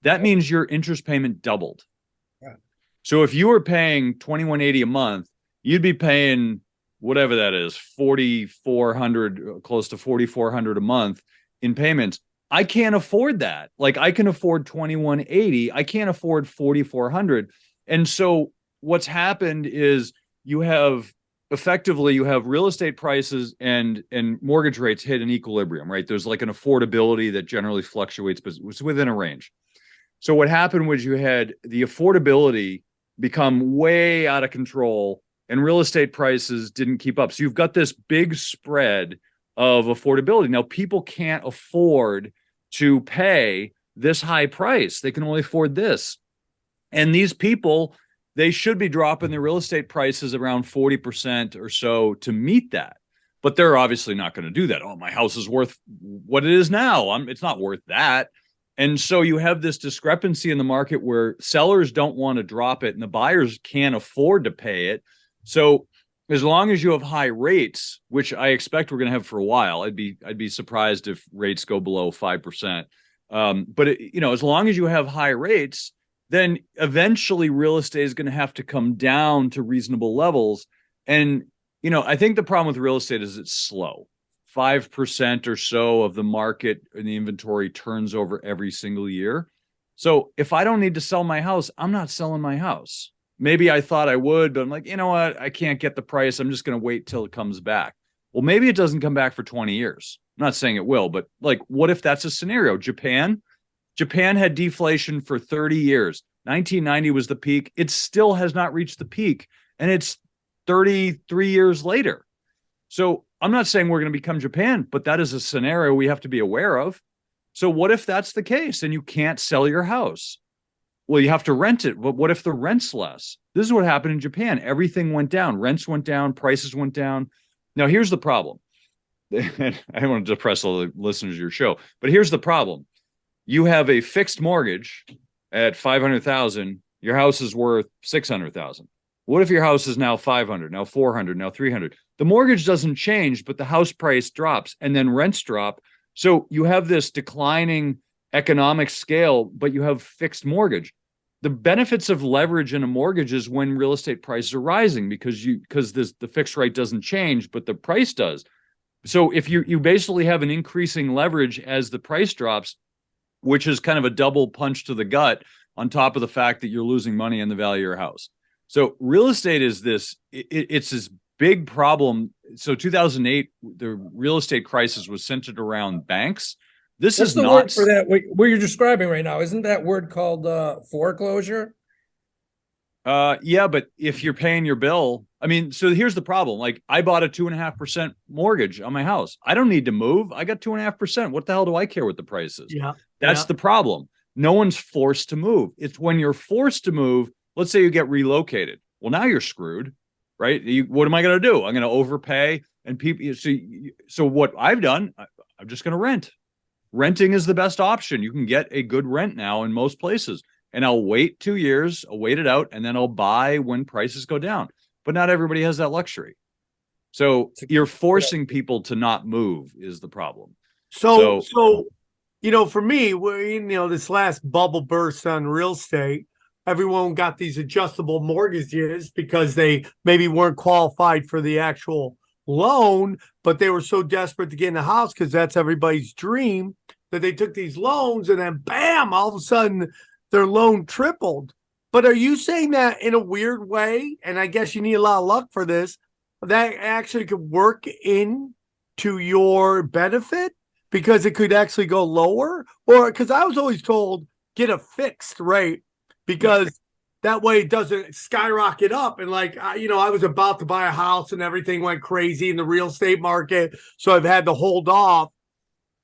that means your interest payment doubled. Yeah. So if you were paying $2,180 a month, you'd be paying whatever that is, $4,400, close to $4,400 a month in payments. I can't afford that. Like, I can afford $2,180. I can't afford $4,400. And so what's happened is you have real estate prices and mortgage rates hit an equilibrium, right? There's like an affordability that generally fluctuates, but it's within a range. So what happened was you had the affordability become way out of control and real estate prices didn't keep up. So you've got this big spread of affordability. Now, people can't afford to pay this high price. They can only afford this. And these people, they should be dropping their real estate prices around 40% or so to meet that. But they're obviously not going to do that. Oh, my house is worth what it is now. It's not worth that. And so you have this discrepancy in the market where sellers don't want to drop it and the buyers can't afford to pay it. So as long as you have high rates, which I expect we're going to have for a while, I'd be surprised if rates go below 5%. But as long as you have high rates, then eventually real estate is going to have to come down to reasonable levels. And, I think the problem with real estate is it's slow. 5% or so of the market and the inventory turns over every single year. So if I don't need to sell my house, I'm not selling my house. Maybe I thought I would, but I'm like, you know what? I can't get the price. I'm just going to wait till it comes back. Well, maybe it doesn't come back for 20 years. I'm not saying it will, but like, what if that's a scenario? Japan had deflation for 30 years. 1990 was the peak. It still has not reached the peak, and it's 33 years later. So I'm not saying we're going to become Japan, but that is a scenario we have to be aware of. So what if that's the case and you can't sell your house? Well, you have to rent it. But what if the rent's less? This is what happened in Japan. Everything went down. Rents went down. Prices went down. Now, here's the problem. I don't want to depress all the listeners of your show, but here's the problem. You have a fixed mortgage at $500,000. Your house is worth $600,000. What if your house is now $500,000, now $400,000, now $300,000? The mortgage doesn't change, but the house price drops and then rents drop. So you have this declining economic scale, but you have fixed mortgage. The benefits of leverage in a mortgage is when real estate prices are rising because the fixed rate doesn't change, but the price does. So if you basically have an increasing leverage as the price drops, which is kind of a double punch to the gut on top of the fact that you're losing money in the value of your house. So real estate is it's this big problem. So 2008, the real estate crisis was centered around banks. What's the word for that? What you're describing right now, isn't that word called foreclosure? Yeah, but if you're paying your bill, so here's the problem. Like, I bought a 2.5% mortgage on my house. I don't need to move. I got 2.5%. What the hell do I care what the price is? Yeah. That's the problem. No one's forced to move. It's when you're forced to move. Let's say you get relocated. Well, now you're screwed, right? What am I going to do? I'm going to overpay, and people. So what I've done, I'm just going to rent. Renting is the best option. You can get a good rent now in most places. And I'll wait 2 years, I'll wait it out, and then I'll buy when prices go down. But not everybody has that luxury. So you're forcing people to not move is the problem. So for me, this last bubble burst on real estate, everyone got these adjustable mortgages because they maybe weren't qualified for the actual loan, but they were so desperate to get in the house because that's everybody's dream that they took these loans, and then bam, all of a sudden their loan tripled. But are you saying that in a weird way, and I guess you need a lot of luck for this, that actually could work into your benefit because it could actually go lower? Or because I was always told get a fixed rate because that way it doesn't skyrocket up. And I was about to buy a house and everything went crazy in the real estate market, so I've had to hold off.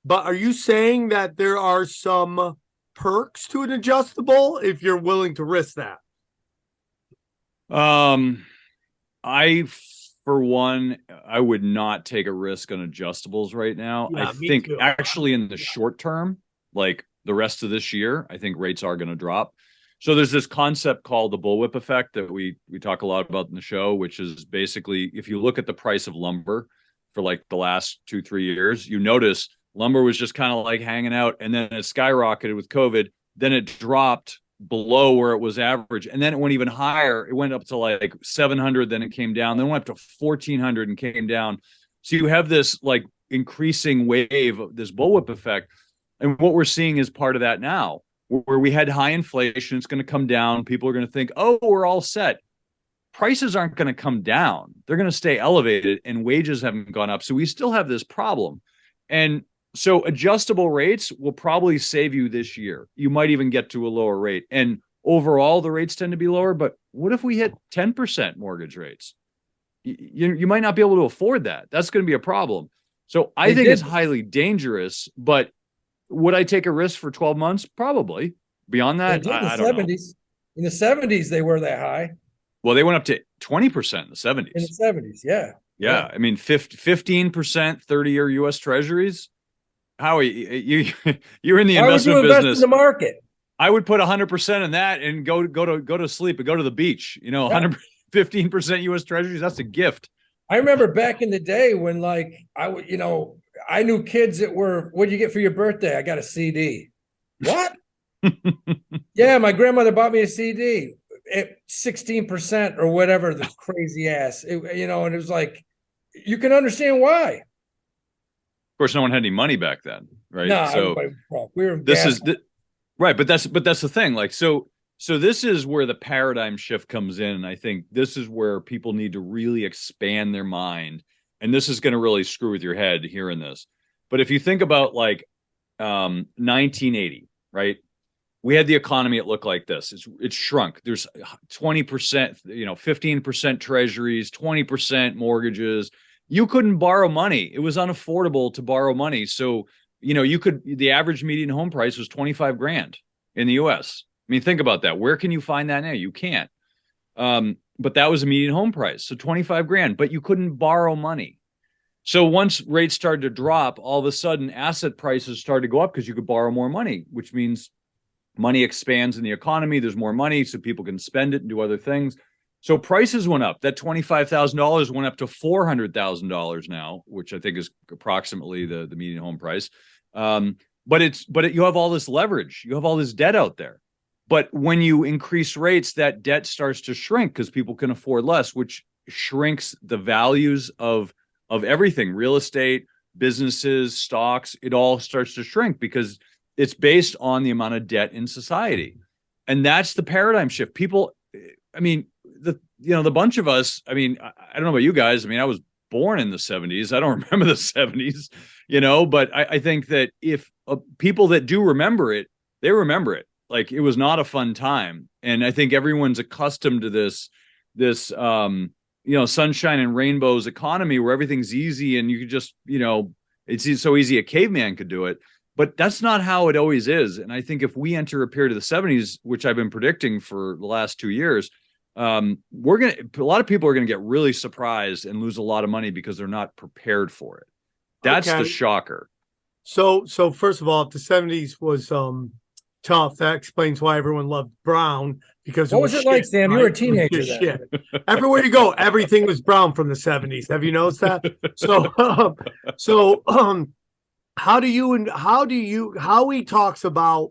But are you saying that there are some perks to an adjustable if you're willing to risk that? I, for one, I would not take a risk on adjustables right now. Yeah, I me think too. actually in the short term, like the rest of this year, I think rates are going to drop. So there's this concept called the bullwhip effect that we talk a lot about in the show, which is basically if you look at the price of lumber for like the last 2-3 years, you notice lumber was just kind of like hanging out, and then it skyrocketed with COVID. Then it dropped below where it was average, and then it went even higher. It went up to like 700, then it came down, then went up to 1400 and came down. So you have this like increasing wave of this bullwhip effect, and what we're seeing is part of that now, where we had high inflation. It's going to come down. People are going to think, oh, we're all set. Prices aren't going to come down. They're going to stay elevated, and wages haven't gone up. So we still have this problem. And so adjustable rates will probably save you this year. You might even get to a lower rate. And overall, the rates tend to be lower. But what if we hit 10% mortgage rates? You might not be able to afford that. That's going to be a problem. So I think it's highly dangerous. But would I take a risk for 12 months? Probably. Beyond that, I don't know. In the 70s, they were that high. Well, they went up to 20% in the 70s. In the 70s, yeah. Yeah. I mean, 15%, 30-year U.S. Treasuries. Howie, you're in the investment business. In the market? I would put 100% in that and go to sleep and go to the beach. 115% U.S. Treasuries. That's a gift. I remember back in the day when, like, I knew kids that were, what'd you get for your birthday? I got a CD. What? Yeah, my grandmother bought me a CD at 16% or whatever, the crazy ass. And it was like, you can understand why. Of course, no one had any money back then, right? No, so we were right, but that's the thing. Like, so this is where the paradigm shift comes in, and I think this is where people need to really expand their mind, and this is going to really screw with your head hearing this. But if you think about like 1980, right? We had the economy. It looked like this. It's shrunk. There's 20%, 15% treasuries, 20% mortgages. You couldn't borrow money. It was unaffordable to borrow money. So, the average median home price was 25 grand in the US. I mean, think about that. Where can you find that now? You can't. But that was a median home price. So 25 grand, but you couldn't borrow money. So once rates started to drop, all of a sudden asset prices started to go up because you could borrow more money, which means money expands in the economy. There's more money, so people can spend it and do other things. So prices went up. That $25,000 went up to $400,000 now, which I think is approximately the median home price. But you have all this leverage. You have all this debt out there. But when you increase rates, that debt starts to shrink because people can afford less, which shrinks the values of everything, real estate, businesses, stocks. It all starts to shrink because it's based on the amount of debt in society. And that's the paradigm shift. People, I mean, the bunch of us, I mean, I don't know about you guys. I mean, I was born in the 70s. I don't remember the 70s, but I think that if people that do remember it, they remember it. Like, it was not a fun time. And I think everyone's accustomed to this sunshine and rainbows economy where everything's easy and you could just, it's so easy a caveman could do it. But that's not how it always is. And I think if we enter a period of the 70s, which I've been predicting for the last 2 years, a lot of people are going to get really surprised and lose a lot of money because they're not prepared for it. That's the shocker. So first of all, if the 70s was tough, that explains why everyone loved brown. Because what was it like, Sam? You were a teenager then. Everywhere you go, everything was brown from the 70s. Have you noticed that? Howie talks about,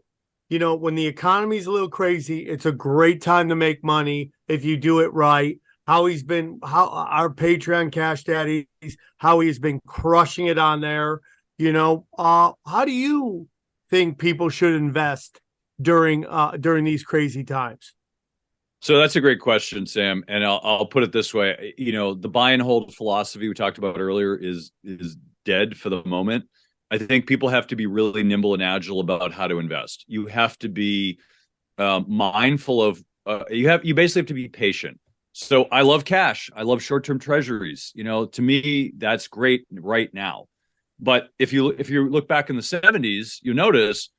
when the economy's a little crazy, it's a great time to make money if you do it right. How our Patreon Cash Daddies, how he's been crushing it on there. How do you think people should invest during these crazy times? So that's a great question, Sam. And I'll put it this way. The buy and hold philosophy we talked about earlier is dead for the moment. I think people have to be really nimble and agile about how to invest. You have to be mindful of, you basically have to be patient. So I love cash. I love short-term treasuries. To me, that's great right now. But if you look back in the 70s, you notice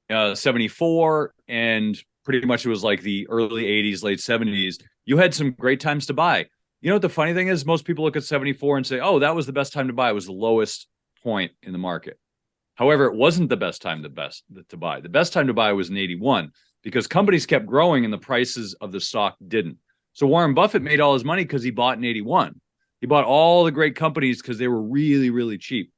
74 and pretty much it was like the early 80s, late 70s, you had some great times to buy. You know what the funny thing is? Most people look at 74 and say, oh, that was the best time to buy. It was the lowest point in the market. However, it wasn't the best time to buy. The best time to buy was in 81 because companies kept growing and the prices of the stock didn't. So Warren Buffett made all his money because he bought in 81. He bought all the great companies because they were really, really cheap.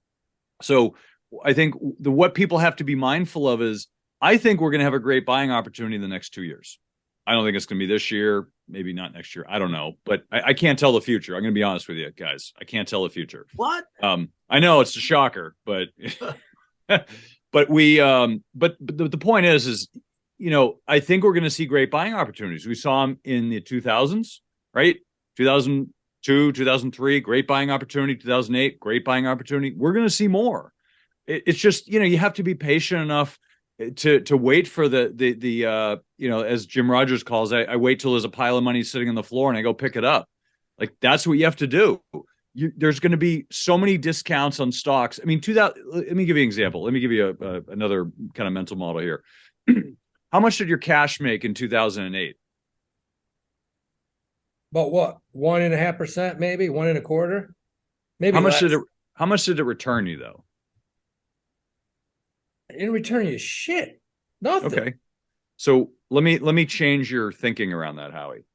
So I think what people have to be mindful of is I think we're going to have a great buying opportunity in the next 2 years. I don't think it's going to be this year, maybe not next year. I don't know, but I can't tell the future. I'm going to be honest with you guys. I can't tell the future. What? I know it's a shocker, but but the point is, you know, I think we're going to see great buying opportunities. We saw them in the 2000s, right? 2002, 2003, great buying opportunity. 2008, great buying opportunity. We're going to see more. It's just, you know, you have to be patient enough to wait for the you know, as Jim Rogers calls, I wait till there's a pile of money sitting on the floor and I go pick it up. Like that's what you have to do. There's going to be so many discounts on stocks. I mean, let me give you an example. Let me give you another kind of mental model here. How much did your cash make in 2008? About what? 1.5%, maybe 1.25%, maybe. How much did it return you though? It didn't return you shit. Nothing. Okay. So let me change your thinking around that, Howie.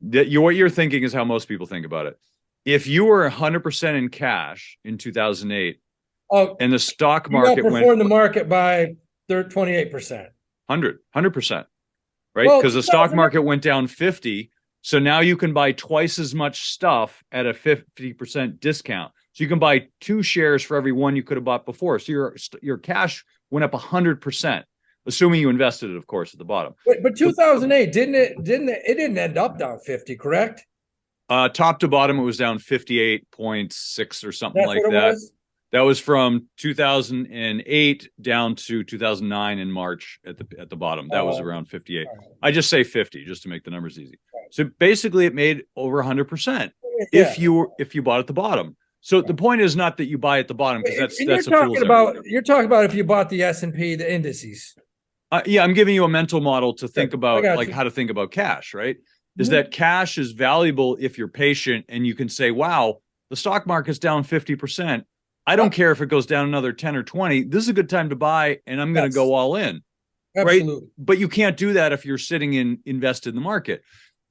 What you're thinking is how most people think about it. If you were 100% in cash in 2008, and the stock market went the market by 28%, 100%, right? Because the stock market went down 50, so now you can buy twice as much stuff at a 50% discount. So you can buy 2 shares for every one you could have bought before. So your cash went up 100%, assuming you invested it, of course, at the bottom. But 2008 it didn't end up down 50, correct? Top to bottom, it was down 58.6 or something like that. That was from 2008 down to 2009 in March at the bottom. That was around 58. I just say 50 just to make the numbers easy. So basically, it made over 100% if you bought at the bottom. So the point is not that you buy at the bottom because that's a fool's errand. You're talking about if you bought the S&P, the indices. Yeah, I'm giving you a mental model to think about, like how to think about cash, right? Is that cash is valuable if you're patient and you can say, wow, the stock market's down 50%. I don't care if it goes down another 10 or 20. This is a good time to buy and I'm going to go all in. Absolutely. Right? But you can't do that if you're sitting invested in the market.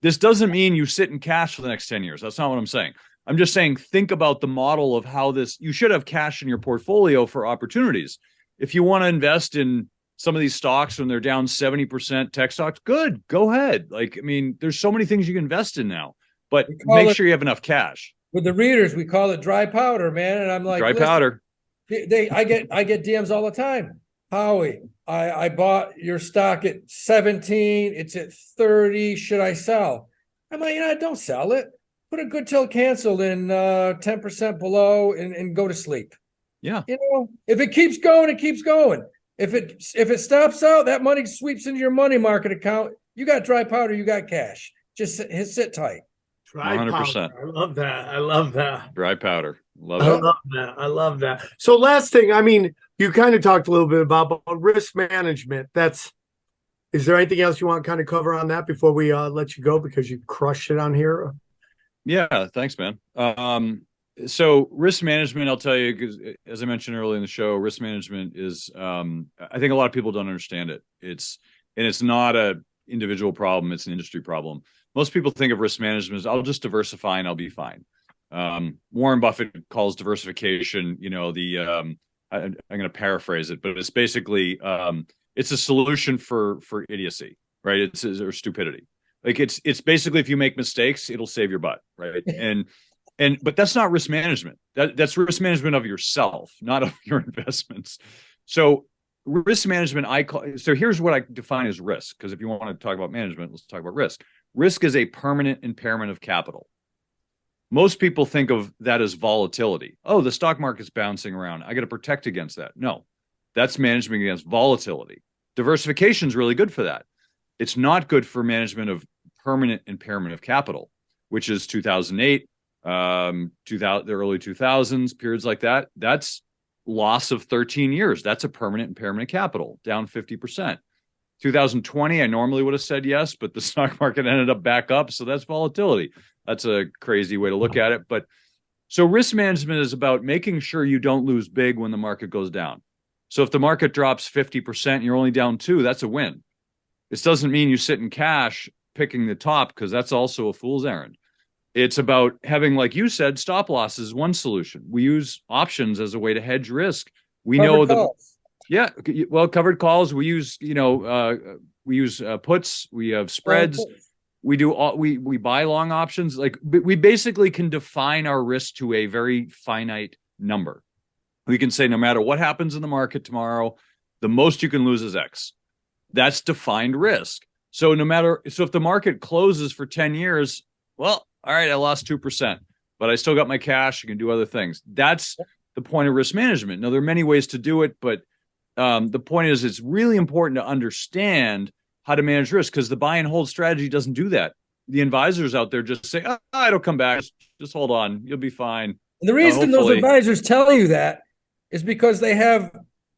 This doesn't mean you sit in cash for the next 10 years. That's not what I'm saying. I'm just saying, think about the model of how you should have cash in your portfolio for opportunities. If you want to invest in some of these stocks when they're down 70%, tech stocks, good, go ahead. Like, I mean, there's so many things you can invest in now, but make sure you have enough cash. With the readers, we call it dry powder, man. And I'm like, dry powder. I get DMs all the time. Howie, I bought your stock at 17. It's at 30. Should I sell? I'm like, don't sell it. Put a good till canceled in 10% below and go to sleep. Yeah. If it keeps going, it keeps going. If it stops out, that money sweeps into your money market account. You got dry powder, you got cash. Just sit tight. Dry 100%. Powder. I love that. Dry powder. I love that. So last thing, I mean, you kind of talked a little bit about risk management. Is there anything else you want to kind of cover on that before we let you go because you crushed it on here? Yeah, thanks, man. So risk management, I'll tell you, because as I mentioned earlier in the show, risk management is, I think a lot of people don't understand it. It's not a individual problem. It's an industry problem. Most people think of risk management as I'll just diversify and I'll be fine. Warren Buffett calls diversification, I'm going to paraphrase it, but it's basically, it's a solution for idiocy, right? Or stupidity. Like it's basically, if you make mistakes, it'll save your butt, right? But that's not risk management. That's risk management of yourself, not of your investments. So risk management, so here's what I define as risk, because if you want to talk about management, let's talk about risk. Risk is a permanent impairment of capital. Most people think of that as volatility. Oh, the stock market's bouncing around. I got to protect against that. No, that's management against volatility. Diversification is really good for that. It's not good for management of permanent impairment of capital, which is 2008, the early 2000s, periods like that. That's loss of 13 years. That's a permanent impairment of capital, down 50%. 2020, I normally would have said yes, but the stock market ended up back up. So that's volatility. That's a crazy way to look at it. But so risk management is about making sure you don't lose big when the market goes down. So if the market drops 50% and you're only down 2, that's a win. This doesn't mean you sit in cash picking the top, because that's also a fool's errand. It's about having, like you said, stop losses is one solution. We use options as a way to hedge risk. We know covered calls. We use, puts. We have spreads. We do all, we buy long options. Like, we basically can define our risk to a very finite number. We can say no matter what happens in the market tomorrow, the most you can lose is X. That's defined risk. So if the market closes for 10 years, well, all right, I lost 2%, but I still got my cash. I can do other things. That's the point of risk management. Now, there are many ways to do it, but the point is it's really important to understand how to manage risk, because the buy and hold strategy doesn't do that. The advisors out there just say, it'll come back. Just hold on. You'll be fine. And the reason those advisors tell you that is because they have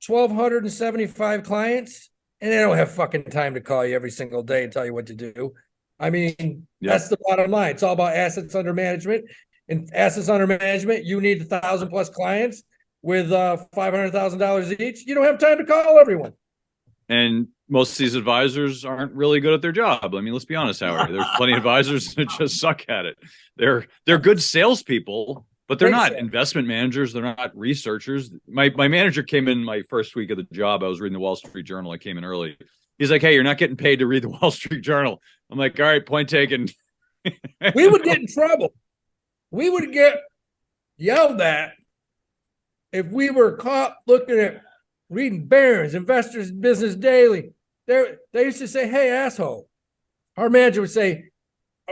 1,275 clients, and they don't have fucking time to call you every single day and tell you what to do. I mean, that's the bottom line. It's all about assets under management. And assets under management, you need 1,000 plus clients with $500,000 each. You don't have time to call everyone. And most of these advisors aren't really good at their job. I mean, let's be honest, Howard. There's plenty of advisors that just suck at it. They're good salespeople, but they're not investment managers. They're not researchers. My manager came in my first week of the job. I was reading the Wall Street Journal. I came in early. He's like, hey, you're not getting paid to read the Wall Street Journal. I'm like, all right, point taken. We would get in trouble. We would get yelled at if we were caught looking at reading Barron's, Investors Business Daily. They used to say, hey, asshole. Our manager would say,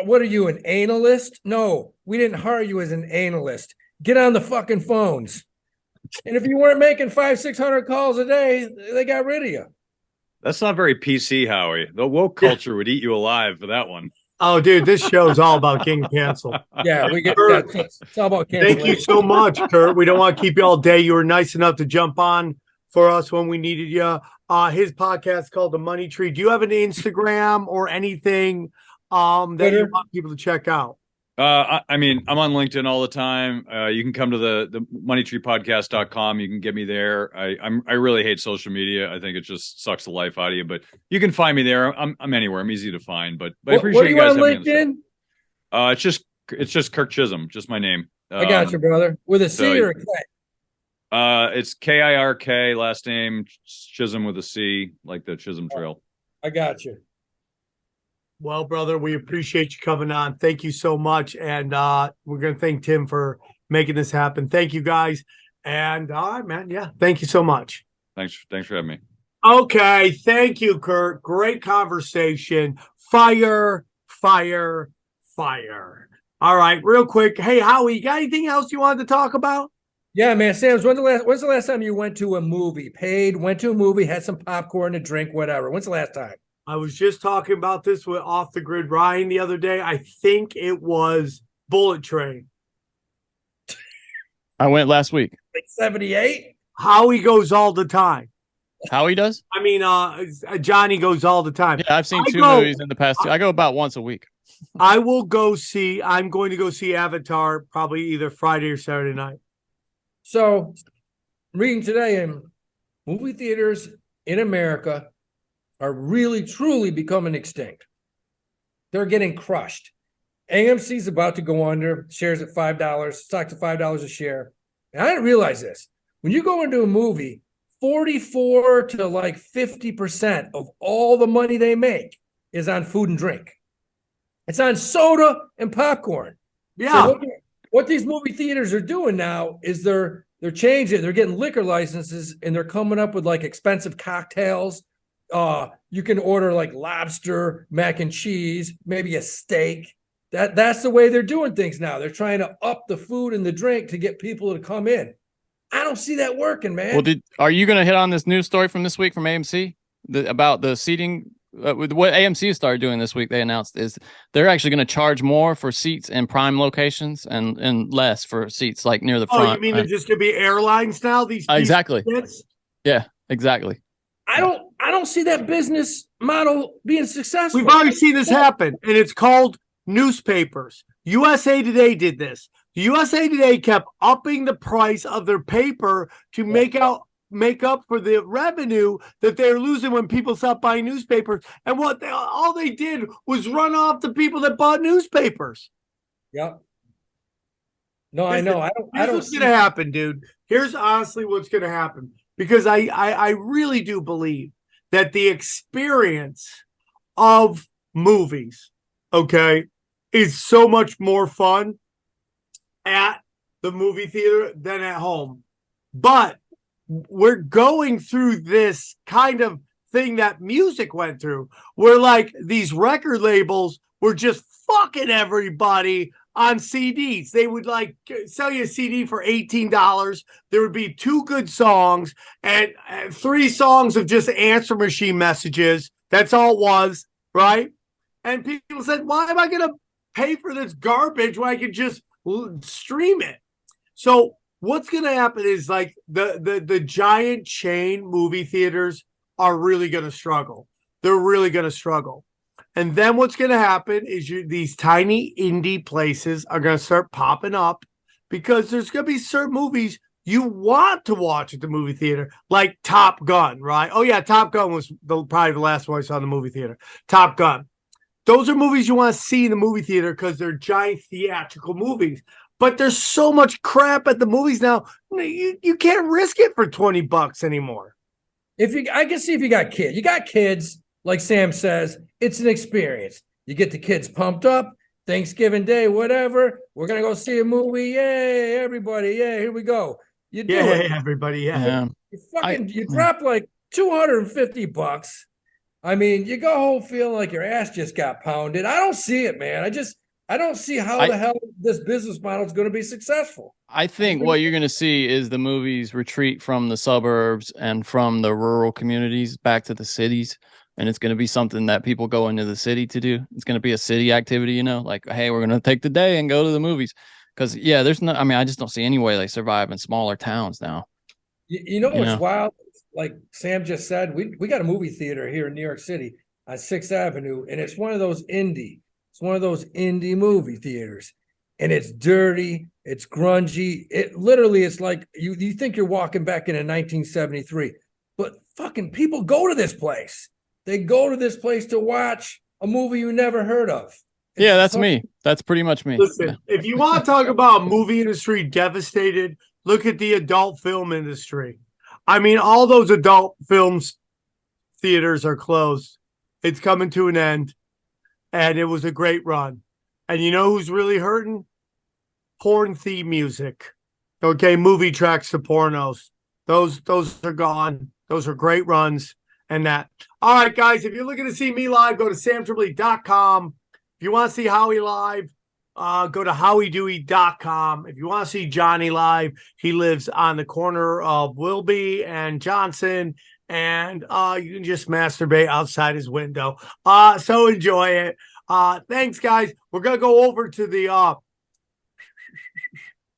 what are you, an analyst? No, we didn't hire you as an analyst. Get on the fucking phones. And if you weren't making 500-600 calls a day, they got rid of you. That's not very PC, Howie. The woke culture would eat you alive for that one. Oh, dude, this show is all about getting canceled. Yeah, it's all about cancellation. Thank you so much, Kurt. We don't want to keep you all day. You were nice enough to jump on for us when we needed you. His podcast is called The Money Tree. Do you have an Instagram or anything that you want people to check out? I mean, I'm on LinkedIn all the time. You can come to the moneytreepodcast.com. You can get me there. I really hate social media. I think it just sucks the life out of you, but you can find me there. I'm anywhere. I'm easy to find, but I appreciate you guys having me on. It's just Kirk Chisholm, just my name. I got you, brother. With a C or a K? It's Kirk, last name Chisholm with a C, like the Chisholm Trail. I got you. Well, brother, we appreciate you coming on. Thank you so much. And we're going to thank Tim for making this happen. Thank you, guys. And all right, man. Yeah. Thank you so much. Thanks for having me. Okay. Thank you, Kurt. Great conversation. Fire. All right. Real quick. Hey, Howie, you got anything else you wanted to talk about? Yeah, man. Sam's, when's the last time you went to a movie? Went to a movie, had some popcorn, a drink, whatever. When's the last time? I was just talking about this with Off the Grid Ryan the other day. I think it was Bullet Train. I went last week. Like 78? Howie goes all the time. Howie does? I mean, Johnny goes all the time. Yeah, I've seen two movies in the past two. I go about once a week. I'm going to go see Avatar probably either Friday or Saturday night. So, reading today, in movie theaters in America are really, truly becoming extinct. They're getting crushed. AMC's about to go under, shares at $5, stock's at $5 a share. And I didn't realize this. When you go into a movie, 44 to like 50% of all the money they make is on food and drink. It's on soda and popcorn. Yeah. So what these movie theaters are doing now is they're changing. They're getting liquor licenses and they're coming up with like expensive cocktails. You can order like lobster, mac and cheese, maybe a steak. That's the way they're doing things now. They're trying to up the food and the drink to get people to come in. I don't see that working, man. Well, are you going to hit on this news story from this week from AMC about the seating with what AMC started doing this week, they announced is they're actually going to charge more for seats in prime locations and less for seats like near the front. Oh, you mean they're just going to be airlines now? These exactly. Yeah, exactly. I don't see that business model being successful. We've already seen this happen, and it's called newspapers. USA Today did this. USA Today kept upping the price of their paper to make up for the revenue that they're losing when people stop buying newspapers. And all they did was run off the people that bought newspapers. Yep. No, I know. Here's what's going to happen, dude. Here's honestly what's going to happen. Because I really do believe that the experience of movies, okay, is so much more fun at the movie theater than at home. But we're going through this kind of thing that music went through, where like these record labels were just fucking everybody on CDs. They would like sell you a CD for $18. There would be 2 good songs and 3 songs of just answer machine messages. That's all it was, right? And people said, why am I going to pay for this garbage when I can just stream it? So what's going to happen is like the giant chain movie theaters are really going to struggle. They're really going to struggle. And then what's going to happen is these tiny indie places are going to start popping up because there's going to be certain movies you want to watch at the movie theater, like Top Gun, right? Oh, yeah, Top Gun was probably the last one I saw in the movie theater. Top Gun. Those are movies you want to see in the movie theater because they're giant theatrical movies. But there's so much crap at the movies now, you can't risk it for $20 anymore. I can see if you got kids. You got kids, like Sam says, it's an experience. You get the kids pumped up, Thanksgiving Day, whatever. We're going to go see a movie. Yay, everybody. Yay, here we go. You do it. Everybody. Yeah. You drop like $250. I mean, you go home feeling like your ass just got pounded. I don't see it, man. I don't see how the hell this business model is going to be successful. I think what you're going to see is the movies retreat from the suburbs and from the rural communities back to the cities. And it's going to be something that people go into the city to do. It's going to be a city activity, like, hey, we're going to take the day and go to the movies. Because, yeah, I just don't see any way they survive in smaller towns now. You know what's wild? Like Sam just said, we got a movie theater here in New York City on 6th Avenue, and it's one of those indie movie theaters. And it's dirty, it's grungy. It's like you think you're walking back in 1973. But fucking people go to this place. They go to this place to watch a movie you never heard of. That's me. That's pretty much me. Listen, if you want to talk about movie industry devastated, look at the adult film industry. I mean, all those adult films theaters are closed. It's coming to an end. And it was a great run. And you know who's really hurting? Porn theme music. Okay, movie tracks to pornos. Those are gone. Those are great runs. And that. All right, guys, if you're looking to see me live, go to samtripoli.com. If you want to see Howie live, go to howiedewey.com. If you want to see Johnny live, he lives on the corner of Wilby and Johnson. And you can just masturbate outside his window. So enjoy it. Thanks, guys. We're going to go over to the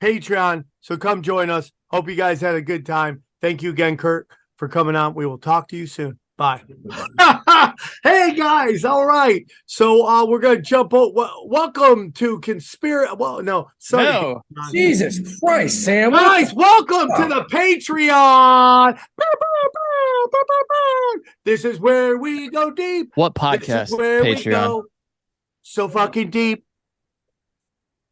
Patreon. So come join us. Hope you guys had a good time. Thank you again, Kirk, for coming on. We will talk to you soon. Bye. Hey, guys. All right. So we're going to jump over. Welcome to Conspiracy. Well, no. Sorry. No. Jesus Christ, Sam. Guys, welcome to the Patreon. This is where we go deep. What podcast? Where Patreon? We go so fucking deep.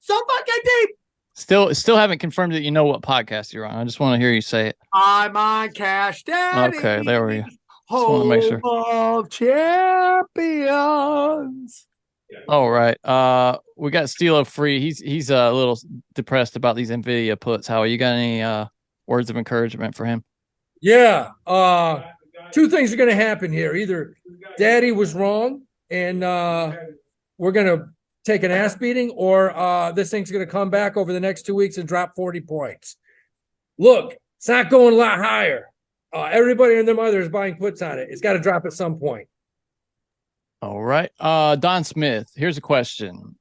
So fucking deep. Still haven't confirmed that you know what podcast you're on. I just want to hear you say it. I'm on Cash Daddy. Okay, there we go. Just want to make sure. Of champions. All right. We got Steelo free. He's a little depressed about these Nvidia puts. How you got any words of encouragement for him? Yeah. 2 things are going to happen here. Either Daddy was wrong and we're going to take an ass beating, or this thing's going to come back over the next 2 weeks and drop 40 points. Look, it's not going a lot higher. Everybody and their mother is buying puts on it. It's got to drop at some point. All right. Don Smith, here's a question.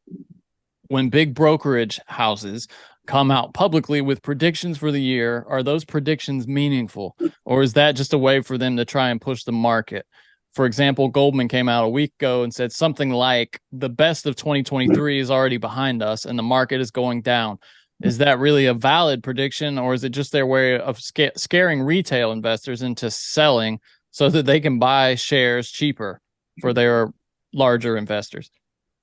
When big brokerage houses come out publicly with predictions for the year, are those predictions meaningful, or is that just a way for them to try and push the market? For example, Goldman came out a week ago and said something like the best of 2023 is already behind us and the market is going down. Is that really a valid prediction, or is it just their way of scaring retail investors into selling so that they can buy shares cheaper for their larger investors?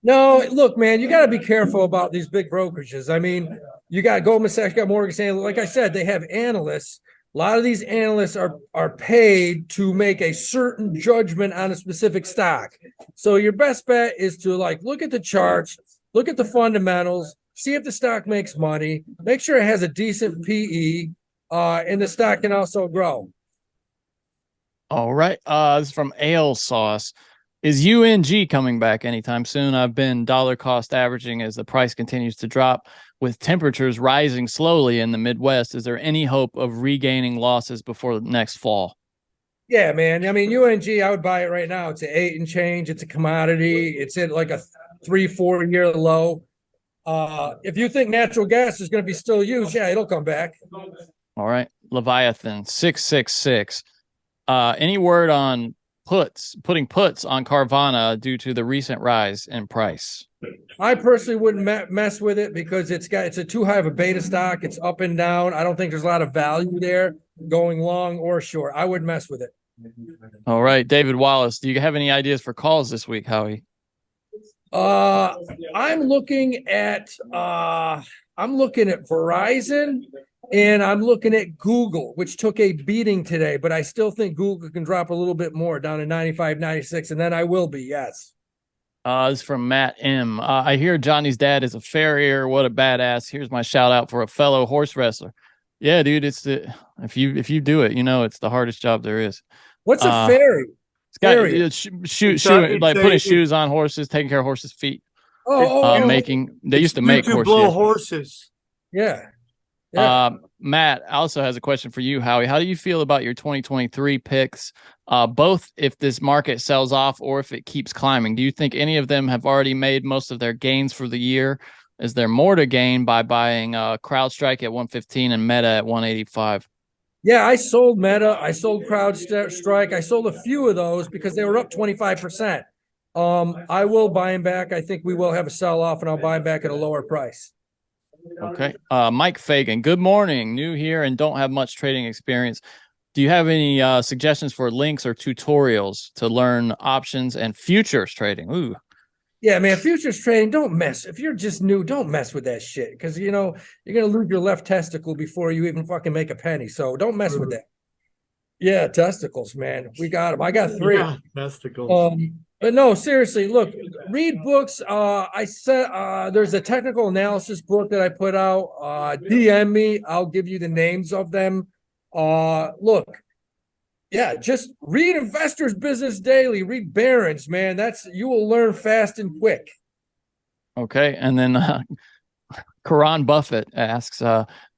No, look, man, you got to be careful about these big brokerages. I mean, you got Goldman Sachs, you got Morgan Stanley. Like I said, they have analysts. A lot of these analysts are paid to make a certain judgment on a specific stock. So your best bet is to look at the charts, look at the fundamentals, see if the stock makes money, make sure it has a decent PE, and the stock can also grow. All right. This is from Ale Sauce. Is UNG coming back anytime soon? I've been dollar cost averaging as the price continues to drop. With temperatures rising slowly in the Midwest, is there any hope of regaining losses before next fall? Yeah, man. I mean, UNG, I would buy it right now. It's an 8 and change. It's a commodity. It's at like a 3-4 year low. If you think natural gas is going to be still used, yeah, it'll come back. All right. Leviathan 666. Any word on putting puts on Carvana due to the recent rise in price? I personally wouldn't mess with it because it's a too high of a beta stock. It's up and down. I don't think there's a lot of value there going long or short. I wouldn't mess with it. All right, David Wallace, do you have any ideas for calls this week, Howie? I'm looking at Verizon. And I'm looking at Google, which took a beating today, but I still think Google can drop a little bit more down to 95, 96, and then I will be, yes. This is from Matt M. I hear Johnny's dad is a farrier. What a badass. Here's my shout out for a fellow horse wrestler. Yeah, dude, if you do it, it's the hardest job there is. What's a ferry? It's got putting shoes on horses, taking care of horses' feet. They used to make horses. Yeah. Yeah. Matt also has a question for you, Howie. How do you feel about your 2023 picks, both if this market sells off or if it keeps climbing? Do you think any of them have already made most of their gains for the year? Is there more to gain by buying CrowdStrike at 115 and Meta at 185? Yeah, I sold Meta. I sold CrowdStrike. I sold a few of those because they were up 25%. I will buy them back. I think we will have a sell-off, and I'll buy them back at a lower price. Okay. Mike Fagan, good morning. New here and don't have much trading experience. Do you have any suggestions for links or tutorials to learn options and futures trading? Ooh. Yeah, man, futures trading, don't mess. If you're just new, don't mess with that shit because, you're going to lose your left testicle before you even fucking make a penny. So don't mess with that. Yeah, testicles, man. We got them. I got 3. Yeah, testicles. But no, seriously, look, read books. I said there's a technical analysis book that I put out. DM me. I'll give you the names of them. Look, yeah, just read Investors Business Daily. Read Barron's, man. You will learn fast and quick. Okay, and then Karan Buffett asks,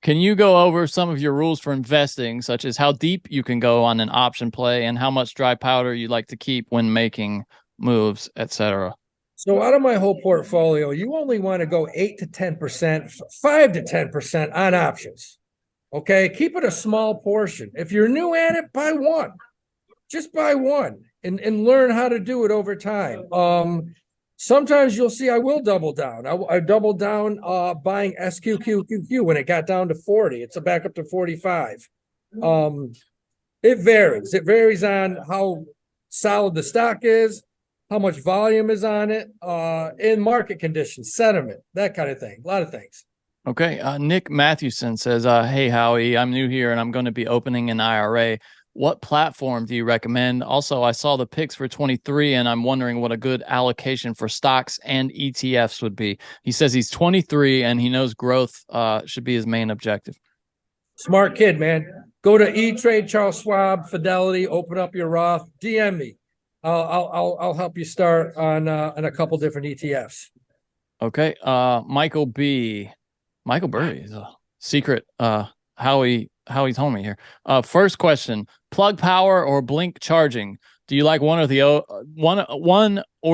can you go over some of your rules for investing, such as how deep you can go on an option play and how much dry powder you like to keep when making moves, etc.? So out of my whole portfolio, you only want to go 8 to 10%, 5 to 10% on options. Okay, keep it a small portion. If you're new at it, buy one. Just buy one and learn how to do it over time. Sometimes you'll see I will double down. I doubled down buying SQQQQ when it got down to 40. It's back up to 45. It varies. It varies on how solid the stock is, how much volume is on it, in market conditions, sentiment, that kind of thing. A lot of things. Okay. Nick Mathewson says, hey, Howie, I'm new here and I'm going to be opening an IRA. What platform do you recommend? Also, I saw the picks for 23 and I'm wondering what a good allocation for stocks and ETFs would be. He says he's 23 and he knows growth should be his main objective. Smart kid, man. Go to E-Trade, Charles Schwab, Fidelity, open up your Roth, DM me. I'll help you start on a couple different ETFs. Okay. Michael Burry is a secret Howie's homie here. First question, plug power or blink charging? Do you like one or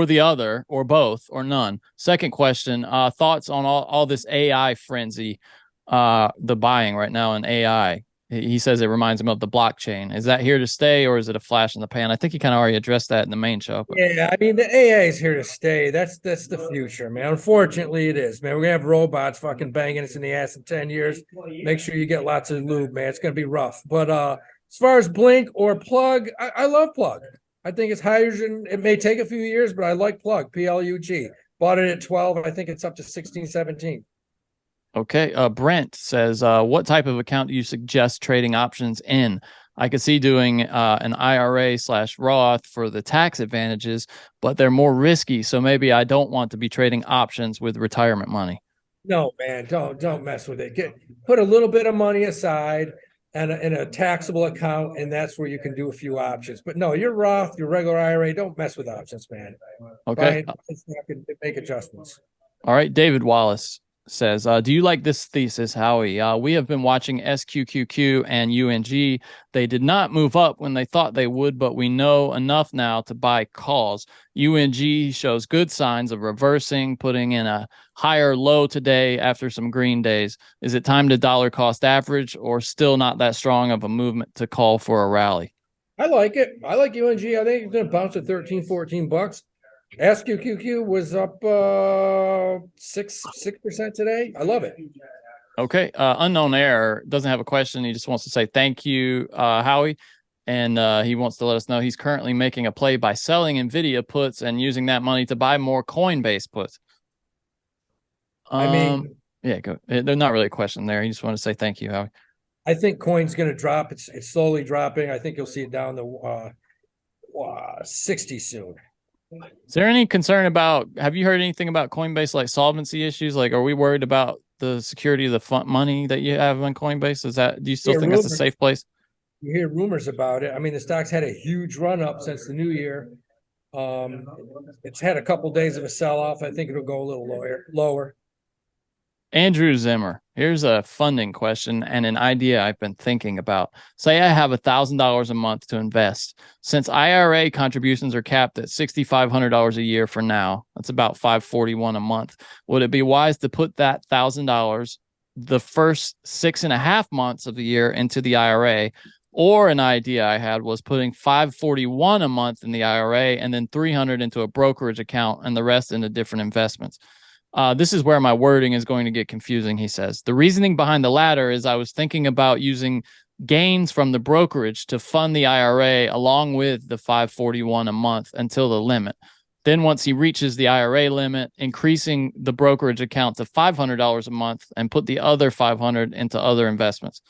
the other, or both, or none? Second question, thoughts on all this AI frenzy, the buying right now in AI. He says it reminds him of the blockchain. Is that here to stay, or is it a flash in the pan? I think he kind of already addressed that in the main show. But. Yeah, I mean, the AI is here to stay. That's the future, man. Unfortunately, it is, man. We're gonna have robots fucking banging us in the ass in 10 years. Make sure you get lots of lube, man. It's gonna be rough. But as far as Blink or Plug, I love Plug. I think it's hydrogen. It may take a few years, but I like Plug, PLUG. Bought it at 12. I think it's up to 16, 17. Okay. Brent says, what type of account do you suggest trading options in? I could see doing an IRA/Roth for the tax advantages, but they're more risky. So maybe I don't want to be trading options with retirement money. No, man, don't mess with it. Put a little bit of money aside and in a taxable account, and that's where you can do a few options. But no, your Roth, your regular IRA, don't mess with options, man. Okay. Make adjustments. All right. David Wallace says, do you like this thesis, Howie? We have been watching SQQQ and UNG. They did not move up when they thought they would, but we know enough now to buy calls. UNG shows good signs of reversing, putting in a higher low today after some green days. Is it time to dollar cost average, or still not that strong of a movement to call for a rally? I like it. I like UNG. I think it's going to bounce at 13, $14. SQQQ was up 6% today. I love it. Okay. Unknown Error doesn't have a question. He just wants to say thank you, Howie. And he wants to let us know he's currently making a play by selling NVIDIA puts and using that money to buy more Coinbase puts. I mean, yeah, go. They're not really a question there. He just want to say thank you, Howie. I think coin's going to drop. It's slowly dropping. I think you'll see it down to 60 soon. Is there any concern about, have you heard anything about Coinbase, like solvency issues? Like, are we worried about the security of the fund money that you have on Coinbase? Do you still think that's a safe place? You hear rumors about it. I mean, the stock's had a huge run up since the new year. It's had a couple days of a sell off. I think it'll go a little lower. Andrew Zimmer, here's a funding question and an idea I've been thinking about. Say I have $1,000 a month to invest. Since IRA contributions are capped at $6,500 a year for now, that's about $541 a month. Would it be wise to put that $1,000 the first 6.5 months of the year into the IRA? Or an idea I had was putting $541 a month in the IRA and then $300 into a brokerage account and the rest into different investments. This is where my wording is going to get confusing, he says. The reasoning behind the latter is I was thinking about using gains from the brokerage to fund the IRA along with the $541 a month until the limit. Then once he reaches the IRA limit, increasing the brokerage account to $500 a month and put the other $500 into other investments.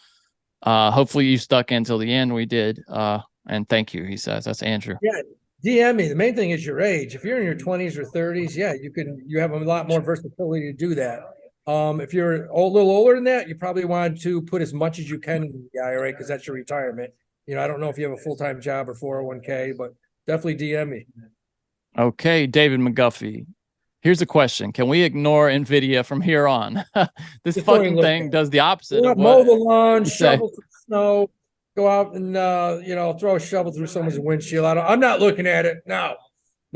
Hopefully you stuck in till the end. We did. And thank you, he says. That's Andrew. Yeah. DM me. The main thing is your age. If you're in your 20s or 30s, yeah, you have a lot more versatility to do that. If you're a little older than that, you probably want to put as much as you can in the IRA because that's your retirement. You know, I don't know if you have a full-time job or 401k, but definitely DM me. Okay, David McGuffey. Here's a question. Can we ignore NVIDIA from here on? This fucking thing does the opposite of what mow the lawn, shovel the snow, go out and throw a shovel through someone's windshield. I'm not looking at it. No.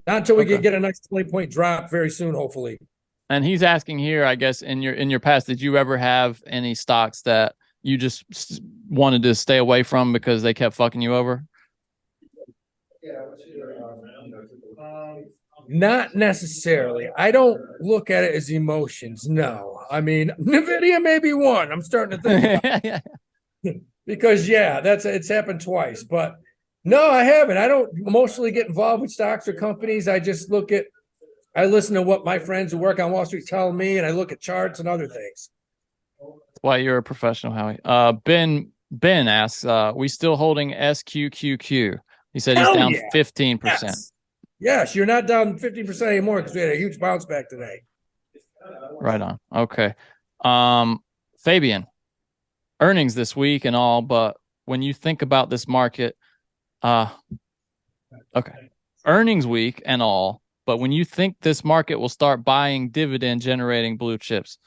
Not until we get a nice 20-point drop very soon, hopefully. And he's asking here, I guess, in your past, did you ever have any stocks that you just wanted to stay away from because they kept fucking you over? Not necessarily. I don't look at it as emotions. No. I mean, NVIDIA may be one. I'm starting to think about it. Because, it's happened twice. But, no, I haven't. I don't emotionally get involved with stocks or companies. I just I listen to what my friends who work on Wall Street tell me, and I look at charts and other things. That's why you're a professional, Howie. Ben asks, we still holding SQQQ? He said he's down 15%. Yes, you're not down 15% anymore because we had a huge bounce back today. Right on. Okay. Fabian, earnings this week and all, but when you think about this market, earnings week and all, but when you think this market will start buying dividend generating blue chips?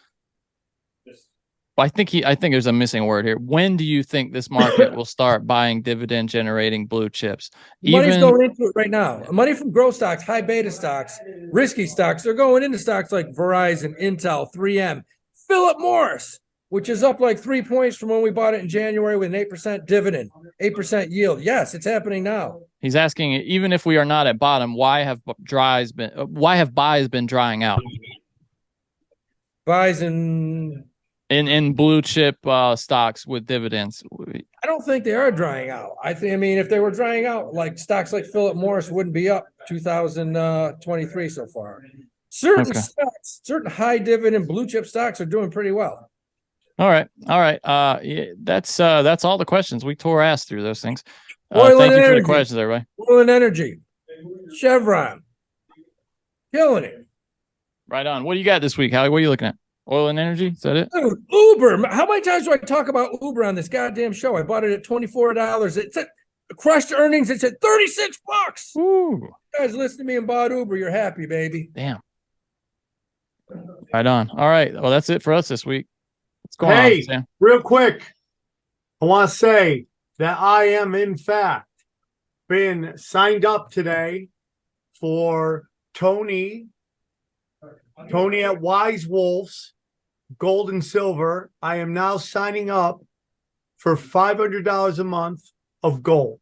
I think there's a missing word here. When do you think this market will start buying dividend generating blue chips? Money's going into it right now. Money from growth stocks, high beta stocks, risky stocks. They're going into stocks like Verizon, Intel, 3M, Philip Morris, which is up like 3 points from when we bought it in January with an 8% dividend, 8% yield. Yes, it's happening now. He's asking, even if we are not at bottom, why have buys been drying out? Buys in blue chip stocks with dividends. I don't think they are drying out. I mean, if they were drying out, like stocks like Philip Morris wouldn't be up 2023 so far. Certain stocks, certain high dividend blue chip stocks are doing pretty well. All right. Yeah, that's all the questions. We tore ass through those things. Thank you for the questions, everybody. Oil and energy, Chevron, killing it. Right on. What do you got this week, Howie? What are you looking at? Oil and energy? Is that it? Dude, Uber. How many times do I talk about Uber on this goddamn show? I bought it at $24. It's at crushed earnings. It's at $36. Ooh. You guys listen to me and bought Uber. You're happy, baby. Damn. Right on. All right. Well, that's it for us this week. What's going on, Sam? Real quick, I want to say that I am, in fact, been signed up today for Tony at Wise Wolves, Gold and Silver. I am now signing up for $500 a month of gold.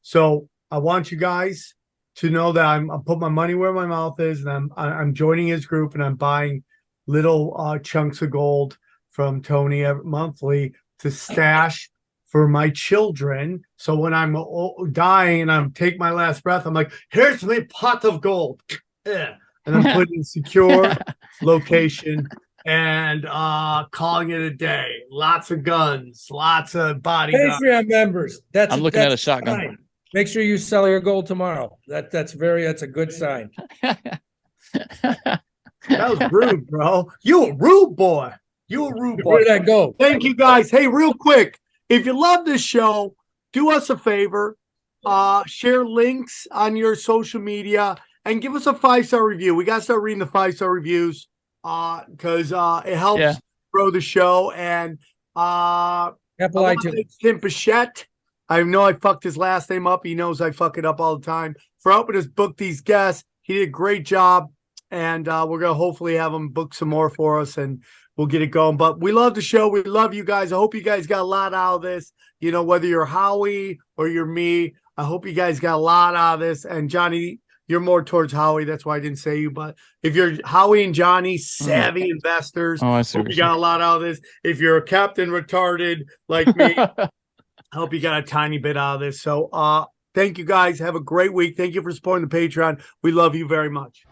So I want you guys to know that I'm putting my money where my mouth is, and I'm joining his group, and I'm buying little chunks of gold from Tony monthly to stash for my children. So when I'm dying and I'm take my last breath, I'm like, here's my pot of gold. And I'm putting secure location and calling it a day. Lots of guns, lots of bodyguards. Patreon members. I'm looking at a shotgun. Sign. Make sure you sell your gold tomorrow. That's a good sign. That was rude, bro. You a rude boy. You a rude boy. Where did that go? Thank you, guys. Hey, real quick, if you love this show, do us a favor. Share links on your social media and give us a 5-star review. We got to start reading the 5-star reviews because it helps grow the show. And Apple iTunes. Tim Pichette. I know I fucked his last name up. He knows I fuck it up all the time. For helping us book these guests. He did a great job. And we're going to hopefully have him book some more for us, and we'll get it going. But we love the show. We love you guys. I hope you guys got a lot out of this. You know, whether you're Howie or you're me, I hope you guys got a lot out of this. And Johnny, you're more towards Howie. That's why I didn't say you. But if you're Howie and Johnny, savvy investors, I hope you got a lot out of this. If you're a Captain Retarded like me, I hope you got a tiny bit out of this. So thank you guys. Have a great week. Thank you for supporting the Patreon. We love you very much.